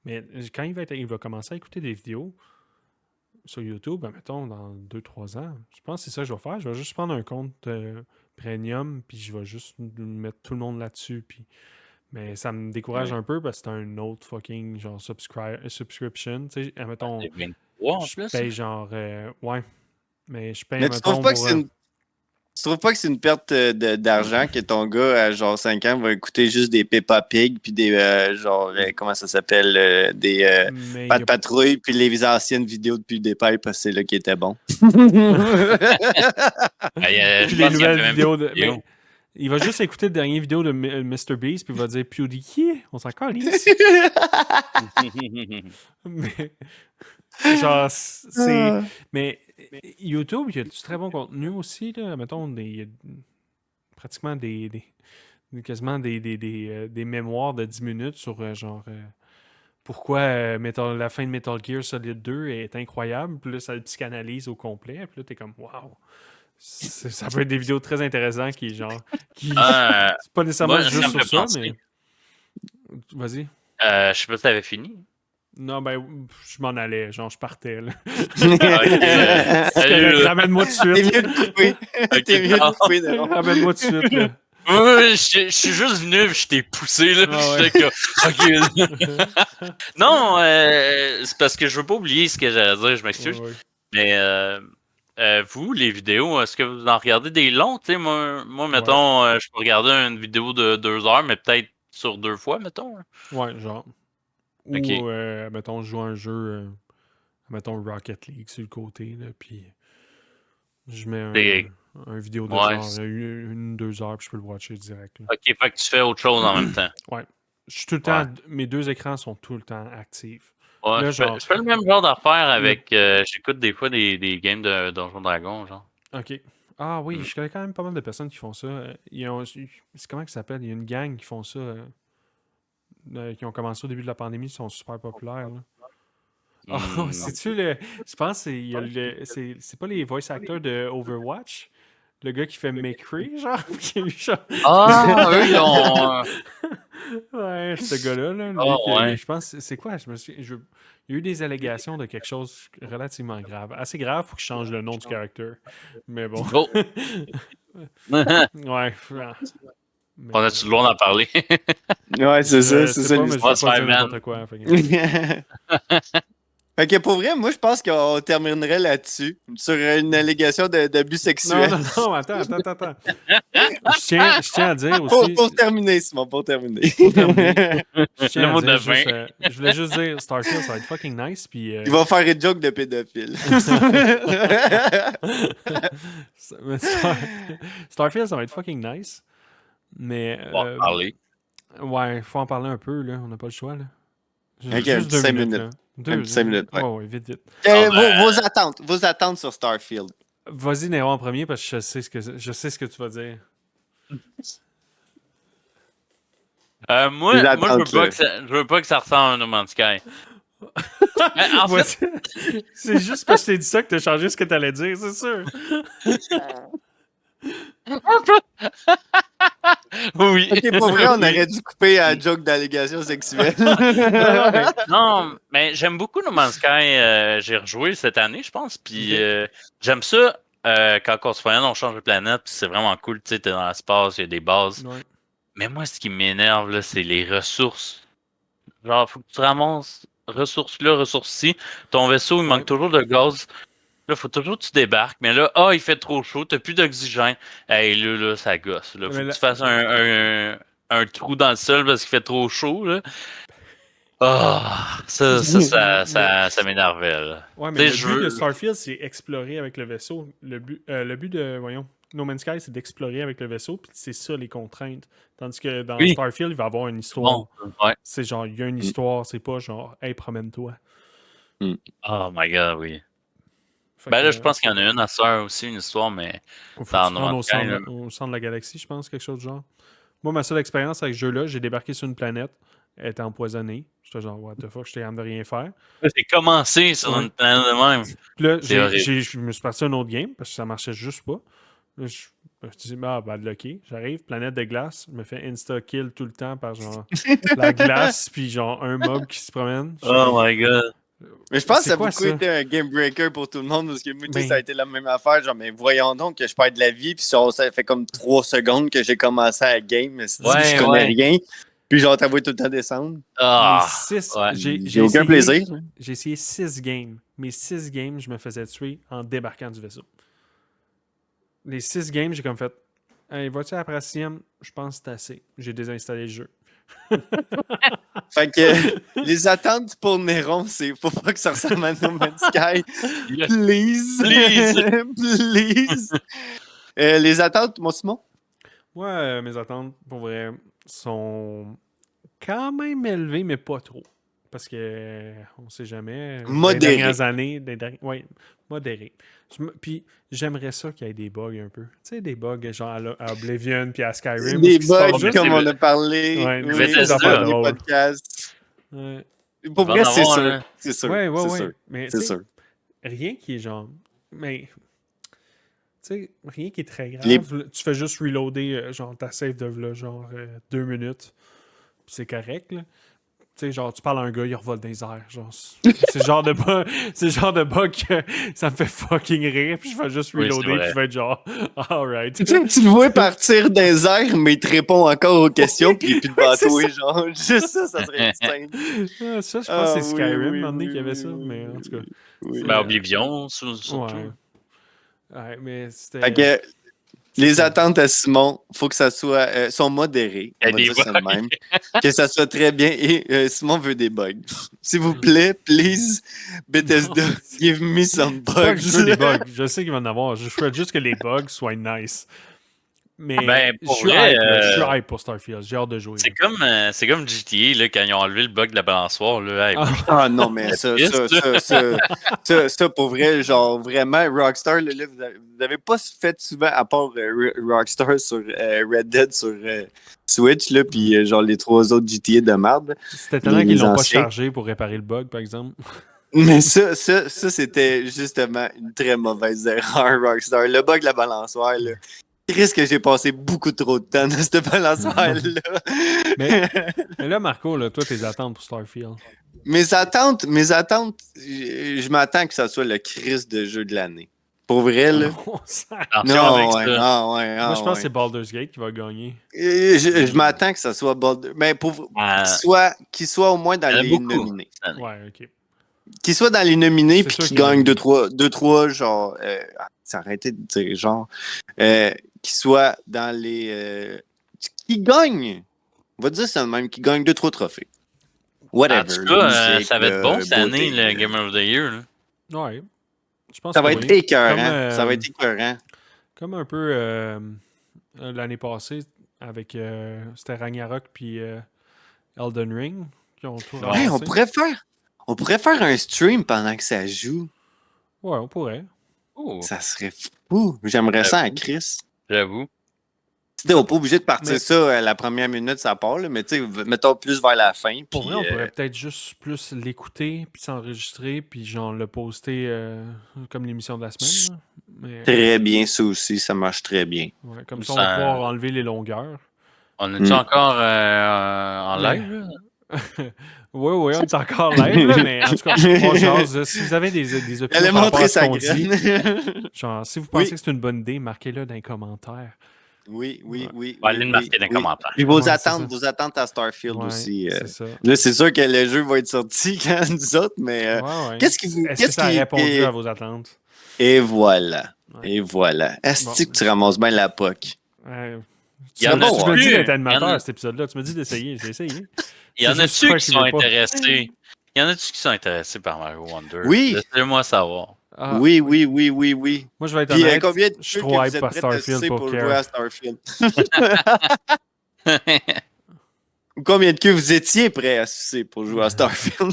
Mais quand il va commencer à écouter des vidéos sur YouTube, ben, mettons, dans 2-3 ans, je pense que c'est ça que je vais faire. Je vais juste prendre un compte premium, puis je vais juste mettre tout le monde là-dessus. Mais ça me décourage un peu parce que c'est un autre fucking genre subscription. Tu sais, mettons, C'est 23 en je plus. paye genre. Ouais. Mais je paye, Mais tu trouves mettons, pas que pour. tu trouves pas que c'est une perte d'argent que ton gars à genre 5 ans va écouter juste des Peppa Pig puis des comment ça s'appelle des Mais Pas il y de a- patrouille puis les anciennes vidéos depuis des parce que c'est là qui était bon. Je Puis les pense qu'il y a nouvelles même vidéos plus de. Mais il va juste écouter le dernier vidéo de Mr. Beast, puis il va dire PewDiePie, on s'en calisse. Mais. Genre, c'est. Mais YouTube, il y a du très bon contenu aussi, là. Mettons, il y a pratiquement quasiment des mémoires de 10 minutes sur pourquoi la fin de Metal Gear Solid 2 est incroyable. Puis là, ça le psychanalyse au complet. Puis là, t'es comme, waouh. Ça peut être des vidéos très intéressantes qui c'est pas nécessairement Moi, ça juste me sur fait ça, penser. mais. Vas-y. Je sais pas si t'avais fini. Non, ben, je m'en allais. Genre, je partais, là. Ok, C'est salut, correct, là. ramène-moi tout de T'es suite. mieux de couper. Ok, T'es mieux non. de couper d'abord. Ramène-moi tout de suite, là. Je suis juste venu, puis je t'ai poussé, là. Ah ouais. J'étais comme, ok. Non, c'est parce que je veux pas oublier ce que j'allais dire, je m'excuse. Ouais. Mais vous, les vidéos, est-ce que vous en regardez des longs? Tu sais, moi, Ouais. mettons, je peux regarder une vidéo de 2 heures, mais peut-être sur 2 fois, mettons. Ouais, genre. Ou, Ok. mettons, je joue à un jeu, mettons Rocket League sur le côté, là, puis je mets C'est- un vidéo de Ouais. genre 1-2 heures, puis je peux le watcher direct, là. Ok, fait que tu fais autre chose en même temps. Ouais. Je suis tout le temps, Ouais. mes deux écrans sont tout le temps actifs. Ouais, Là, je fais, genre, je fais le même genre d'affaire avec. J'écoute des fois des games de Donjons Dragons, genre. OK. Ah oui, Mm. je connais quand même pas mal de personnes qui font ça. C'est comment que ça s'appelle? Il y a une gang qui font ça, qui ont commencé au début de la pandémie, ils sont super populaires, là. Oh, Hmm. c'est-tu le. Je pense que c'est pas les voice actors de Overwatch? Le gars qui fait McCree, genre? Qui a eu genre- Ah, eux, ils ont. Ouais, ce gars-là, là, lui, Ah, ouais. je pense, c'est quoi? Il y a eu des allégations de quelque chose relativement grave. Assez grave pour qu'il change le nom du character. Mais bon. Oh. Ouais. Mais, On a-tu le droit d'en parler? Ouais, c'est ça, je c'est sais ça pas, mais je l'histoire. veux pas dire Spider-Man. n'importe quoi. Fait que- Fait que pour vrai, moi, je pense qu'on terminerait là-dessus, sur une allégation d'abus Non, sexuels. non, attends. Je tiens à dire aussi. Pour terminer, Simon, pour terminer. Pour terminer, je tiens Le à mot dire de juste, fin. je voulais juste dire Starfield, ça va être fucking nice. Puis, Il va faire une joke de pédophile. mais Starfield, ça va être fucking nice. Mais. On va en parler. Ouais, faut en parler un peu, là. On n'a pas le choix, là. Ok, un Juste petit 2 5 minutes, minutes. là. Un petit 5 minutes, ouais. Ouais, vite. Vos attentes sur Starfield. Vas-y, Néo, en premier, parce que je sais ce que tu vas dire. Moi, Les je attentes, je veux pas que ça ressemble à un No Man's Sky. En Ouais, fait, c'est juste parce que je t'ai dit ça que t'as changé ce que t'allais dire, c'est sûr. oui. Ok, pour vrai, on Oui. aurait dû couper à joke d'allégation sexuelle. Non, mais j'aime beaucoup No Man's Sky. J'ai rejoué cette année, je pense. Puis j'aime ça quand on se promène, on change de planète. Puis c'est vraiment cool. Tu sais, t'es dans l'espace, il y a des bases. Ouais. Mais moi, ce qui m'énerve, là, c'est les ressources. Genre, faut que tu ramasses ressources là, ressources ci. Ton vaisseau, il manque toujours de gaz. Là, faut toujours que tu débarques. Mais là, il fait trop chaud, t'as plus d'oxygène. Hey, là, ça gosse. Là. Faut que tu fasses un trou dans le sol parce qu'il fait trop chaud, là. Ah, ça m'énervait, là. Ouais, mais Tu sais, le but de Starfield, c'est explorer avec le vaisseau. Le but de, No Man's Sky, c'est d'explorer avec le vaisseau, puis c'est ça les contraintes. Tandis que dans Oui. Starfield, il va y avoir une histoire. Bon, ouais. C'est genre, il y a une histoire, c'est pas genre, hey, promène-toi. Oh my god, oui. Fait Ben que, là, je pense qu'il y en a une à Sœur aussi, une histoire, mais faut que tu dans te No rendes Man's Sky, là. au centre de la galaxie, je pense, quelque chose du genre. Moi, ma seule expérience avec ce jeu-là, j'ai débarqué sur une planète, elle était empoisonnée. J'étais genre, what the fuck, j'étais capable de rien faire. C'est commencé sur Ouais. une planète de même. Puis là, C'est horrible. je me suis parti à un autre game parce que ça marchait juste pas. Là, je me suis dit, bad lucky. J'arrive, planète de glace, je me fais insta-kill tout le temps par genre la glace, puis genre un mob qui se promène. Je suis Oh comme, my god. Mais je pense que C'est ça a quoi, beaucoup ça? été un game breaker pour tout le monde parce que moi, tu sais, Ben- ça a été la même affaire. Genre, mais voyons donc que je perds de la vie. Puis genre, ça fait comme 3 secondes que j'ai commencé à game. Mais je connais rien. Puis genre, t'as vu tout le temps descendre. Ah, les 6, ouais. J'ai aucun plaisir. J'ai essayé 6 games. Mes 6 games, je me faisais tuer en débarquant du vaisseau. Les 6 games, j'ai comme fait, hey, vas-tu à la prochaine? Je pense que c'est assez. J'ai désinstallé le jeu. Fait que les attentes pour Néron, c'est faut pas que ça ressemble à No Man's Sky. Please. Please. Les attentes, mon Simon? Ouais, mes attentes, pour vrai, sont quand même élevées, mais pas trop. Parce que on sait jamais. Modéré. Les dernières années, ouais, modéré. Puis j'aimerais ça qu'il y ait des bugs un peu. Tu sais, des bugs genre à Oblivion puis à Skyrim. Des qui se passe bugs, juste- comme on a parlé. Ouais, Oui, Bethesda. dans les drôle. podcasts. Ouais, Pour vrai, c'est sûr. Hein. C'est sûr. ouais. C'est sûr. Mais C'est tu sais, sûr. rien qui est genre. Mais. Tu sais, rien qui est très grave. Les- Tu fais juste reloader genre ta save de là, genre 2 minutes. Puis c'est correct, là. Tu sais, genre, tu parles à un gars, il revole dans les airs. Genre, c'est le genre de bug, c'est le genre de bug que ça me fait fucking rire. Puis je fais juste Oui, c'est reloader, vrai. puis je vais être genre, alright. Tu sais, tu le vois partir des airs, mais il te répond encore aux questions, puis il n'y a plus de bateau. c'est Et genre, juste ça serait insane. Ah, ça, je pense Ah, que c'est oui, Skyrim, oui, un moment donné, oui, qui avait oui, ça. oui, Mais en tout cas. oui. Ben, Oblivion, surtout. Ouais. Ouais, mais c'était. Fait que les attentes à Simon, faut que ça soit sont modérées. Il y a On va des dire ça de bugs. même. Que ça soit très bien. Et Simon veut des bugs. S'il vous plaît, please, Bethesda, Non. give me some C'est pas que je veux bugs. des bugs. Je sais qu'il va en avoir. Je souhaite juste que les bugs soient nice. Mais Ben, je pour suis vrai, hype, là. Je suis hype pour Starfield. J'ai hâte de jouer. C'est comme GTA, là, quand ils ont enlevé le bug de la balançoire. Là, hey, Ah. Ah non, mais ça, pour vrai, genre vraiment, Rockstar, là, vous avez pas fait souvent, à part Rockstar sur Red Dead sur Switch, là, puis genre les 3 autres GTA de merde. C'était étonnant qu'ils les l'ont pas anciens. chargé pour réparer le bug, par exemple. Mais ça c'était justement une très mauvaise erreur, Rockstar. Le bug de la balançoire, là. Risque que j'ai passé beaucoup trop de temps dans cette balançoire-là. Mais là, Marco, là, toi, tes attentes pour Starfield. Mes attentes, je m'attends que ça soit le Christ de jeu de l'année. Pour vrai, là. attention Non, avec ouais, ça. non, ouais, Moi, je pense que c'est ouais. Baldur's Gate qui va gagner. Je m'attends que ça soit mais pour qu'il soit au moins dans Il y en a les beaucoup. nominés. Ouais, ok. Qu'il soit dans les nominés C'est puis sûr qu'il qu'il y en a gagne beaucoup. 2-3 genre ça arrêté de dire genre qu'il soit dans les qui gagne. On va dire ça de même, qui gagne 2-3 trophées. Whatever. En tout cas, musique, ça va être bon cette année, beauté, le Game of the Year. Là. Ouais. Je pense ça que va oui. être écœurant. Comme, Ça va être écœurant. Comme un peu l'année passée avec c'était Ragnarok puis Elden Ring qui ont tout Ouais, Hey, ramassé. on pourrait faire un stream pendant que ça joue. Ouais, on pourrait. Oh, Ça serait fou. J'aimerais ça à Chris. j'avoue. Tu sais, on n'est pas obligé de partir Mais- ça la première minute, ça part, là, mais tu sais, mettons plus vers la fin. Pour puis, vrai, on pourrait peut-être juste plus l'écouter puis s'enregistrer puis genre le poster comme l'émission de la semaine. Là. Mais, Très bien, ça aussi, ça marche très bien. ouais, comme ça, on va Ça- pouvoir enlever les longueurs. On est-tu encore en Ouais. live? Là? Oui, on est encore live, là, mais en tout cas, on jase. Si vous avez des opinions Elle a par rapport montré à ce sa qu'on dit, graine. genre, si vous pensez Oui. que c'est une bonne idée, marquez-le dans les commentaires. Oui. On va aller le marquer dans les commentaires. Puis vos Ouais, c'est vos attentes à Starfield Ouais, aussi. c'est ça. Là, c'est sûr que le jeu va être sorti quand nous autres, mais Ouais. qu'est-ce qui vous- Est-ce que qu'est-ce ça a qui- répondu à vos attentes? et voilà. Ouais. Et voilà. Est-ce Bon. que tu ramasses bien la POC? Ouais. Il y en a Tu me plus. dis d'être Il y en animateur a- cet épisode-là. Tu me dis d'essayer. J'ai essayé. Il y en C'est juste a-tu toi qui qui sont veux pas. intéressés? Il y en a-tu qui sont intéressés par Mario Wonder? Oui. Laissez-moi savoir. Ah, Oui. Moi, je vais être Puis honnête. combien de je suis jeux trop que hype vous êtes par prêts à Starfield sucer pour pour care. jouer à Starfield? Ou combien de queues vous étiez prêts à sucer pour jouer à Starfield?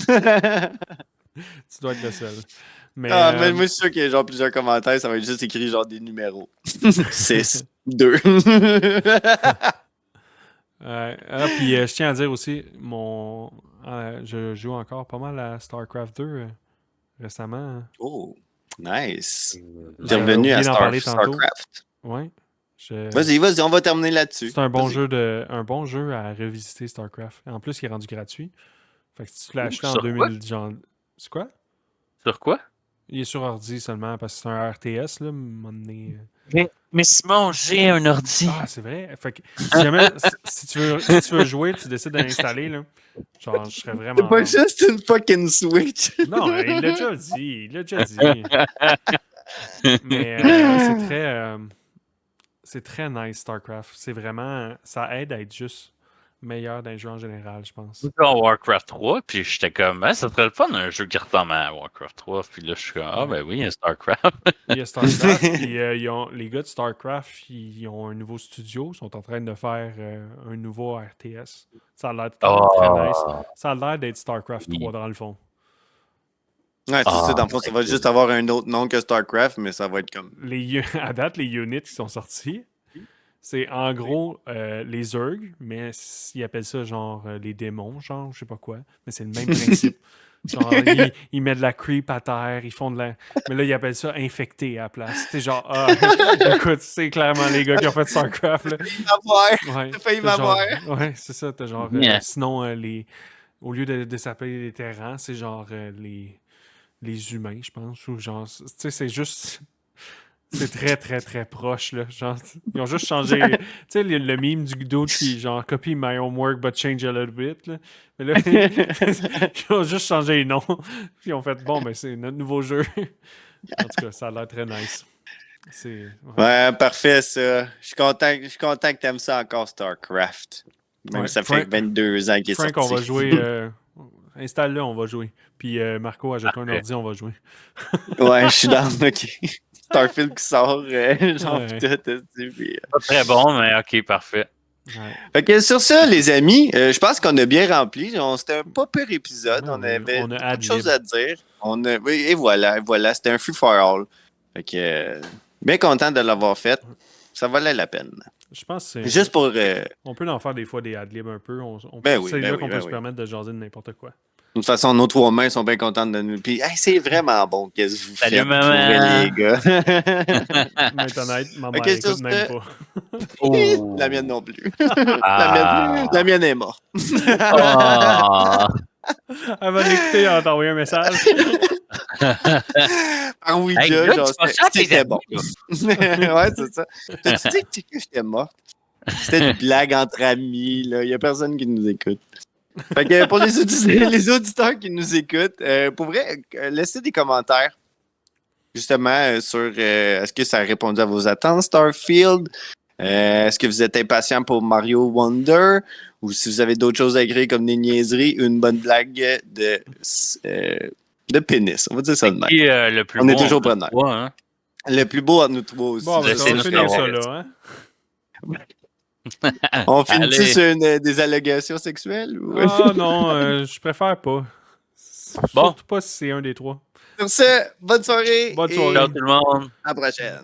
Tu dois être le seul. Mais, Mais moi, je suis sûr qu'il y a genre plusieurs commentaires, ça va être juste écrit genre des numéros. 6, 2. Puis je tiens à dire aussi, je joue encore pas mal à StarCraft 2 récemment. Hein. Oh, nice. T'es J'avais revenu oublié à d'en parler tantôt. StarCraft. Ouais. Vas-y, on va terminer là-dessus. C'est un bon jeu à revisiter StarCraft. En plus, il est rendu gratuit. Fait que si tu l'as acheté en Sur 2000, genre. C'est quoi? Sur quoi? Il est sur ordi seulement parce que c'est un RTS, là. Mais Simon, j'ai un ordi. Ah, c'est vrai. Fait que si jamais, si tu veux jouer, tu décides d'installer, là. Genre, je serais vraiment. C'est pas down. juste une fucking Switch. Non, il l'a déjà dit. Il l'a déjà dit. Mais c'est très nice, StarCraft. C'est vraiment. Ça aide à être juste meilleur d'un jeu en général, je pense. J'étais en Warcraft 3, puis j'étais comme, ça serait le fun un jeu qui ressemble à Warcraft 3. Puis là, je suis comme, ben oui, il y a StarCraft. Il y a StarCraft, puis les gars de StarCraft, ils ont un nouveau studio. Ils sont en train de faire un nouveau RTS. Ça a l'air quand même très nice. Ça a l'air d'être StarCraft 3 dans le fond. Ouais, c'est ça. Dans le fond, ça va juste avoir un autre nom que StarCraft, mais ça va être comme. À date, les units qui sont sortis, c'est en gros les Zerg, mais ils appellent ça genre les démons, genre, je sais pas quoi. Mais c'est le même principe. Genre, ils mettent de la creep à terre, ils font de la. Mais là, ils appellent ça infecté à la place. C'est genre, écoute, c'est clairement les gars qui ont fait StarCraft. Là. T'as failli m'avoir. Ouais, c'est ça. T'as genre. Sinon, au lieu de s'appeler les terrans, c'est genre les humains, je pense. Ou genre. Tu sais, c'est juste. C'est très, très, très proche, là. Genre, ils ont juste changé... Tu sais, le meme du dude qui, genre, copy my homework but change a little bit, là. Mais là, ils ont juste changé les noms. Puis ils ont fait, bon, ben, c'est notre nouveau jeu. En tout cas, ça a l'air très nice. Ouais, parfait, ça. Je suis content que t'aimes ça encore, StarCraft. Même ça fait 22 ans qu'il est sorti. Frank, on va jouer... Installe-le, on va jouer. Puis Marco, ajoute un ordi, on va jouer. Ouais, je suis dans OK. Starfield qui sort, genre tout. Pas très bon, mais ok, parfait. Ouais. Fait que sur ça, les amis, je pense qu'on a bien rempli. C'était un pas pire épisode. On avait beaucoup de choses à dire. Et voilà, c'était un free for all. Fait que bien content de l'avoir fait. Ça valait la peine. Je pense que c'est... Juste pour... On peut en faire des fois des adlibs un peu. C'est là qu'on peut se permettre de jaser de n'importe quoi. De toute façon, nos trois mains sont bien contentes de nous. Puis, c'est vraiment bon qu'est-ce que vous faites, Salut, maman. les gars. Mais honnête, ma mère écoute même pas. Oh. La mienne non plus. La mienne est morte. Elle va l'écouter, elle va t'envoyer un message. Par Ouija, hey, genre, c'était bon. Ouais, c'est ça. T'as-tu dit que j'étais morte? C'était une blague entre amis, là. Il n'y a personne qui nous écoute. Fait que pour les auditeurs qui nous écoutent, pour vrai, laissez des commentaires justement sur est-ce que ça a répondu à vos attentes, Starfield? Est-ce que vous êtes impatient pour Mario Wonder? Ou si vous avez d'autres choses à écrire comme des niaiseries, une bonne blague de pénis. On va dire ça de même. Le plus on beau est toujours preneur. Hein? Le plus beau entre nous trois aussi. Bon, ben, on va finir ça là, hein? On finit-tu sur des allégations sexuelles? Ou... Ah non, je préfère pas. Bon. Surtout pas si c'est un des trois. Sur ce, bonne soirée. Bonne soirée. Ciao tout le monde. À la prochaine.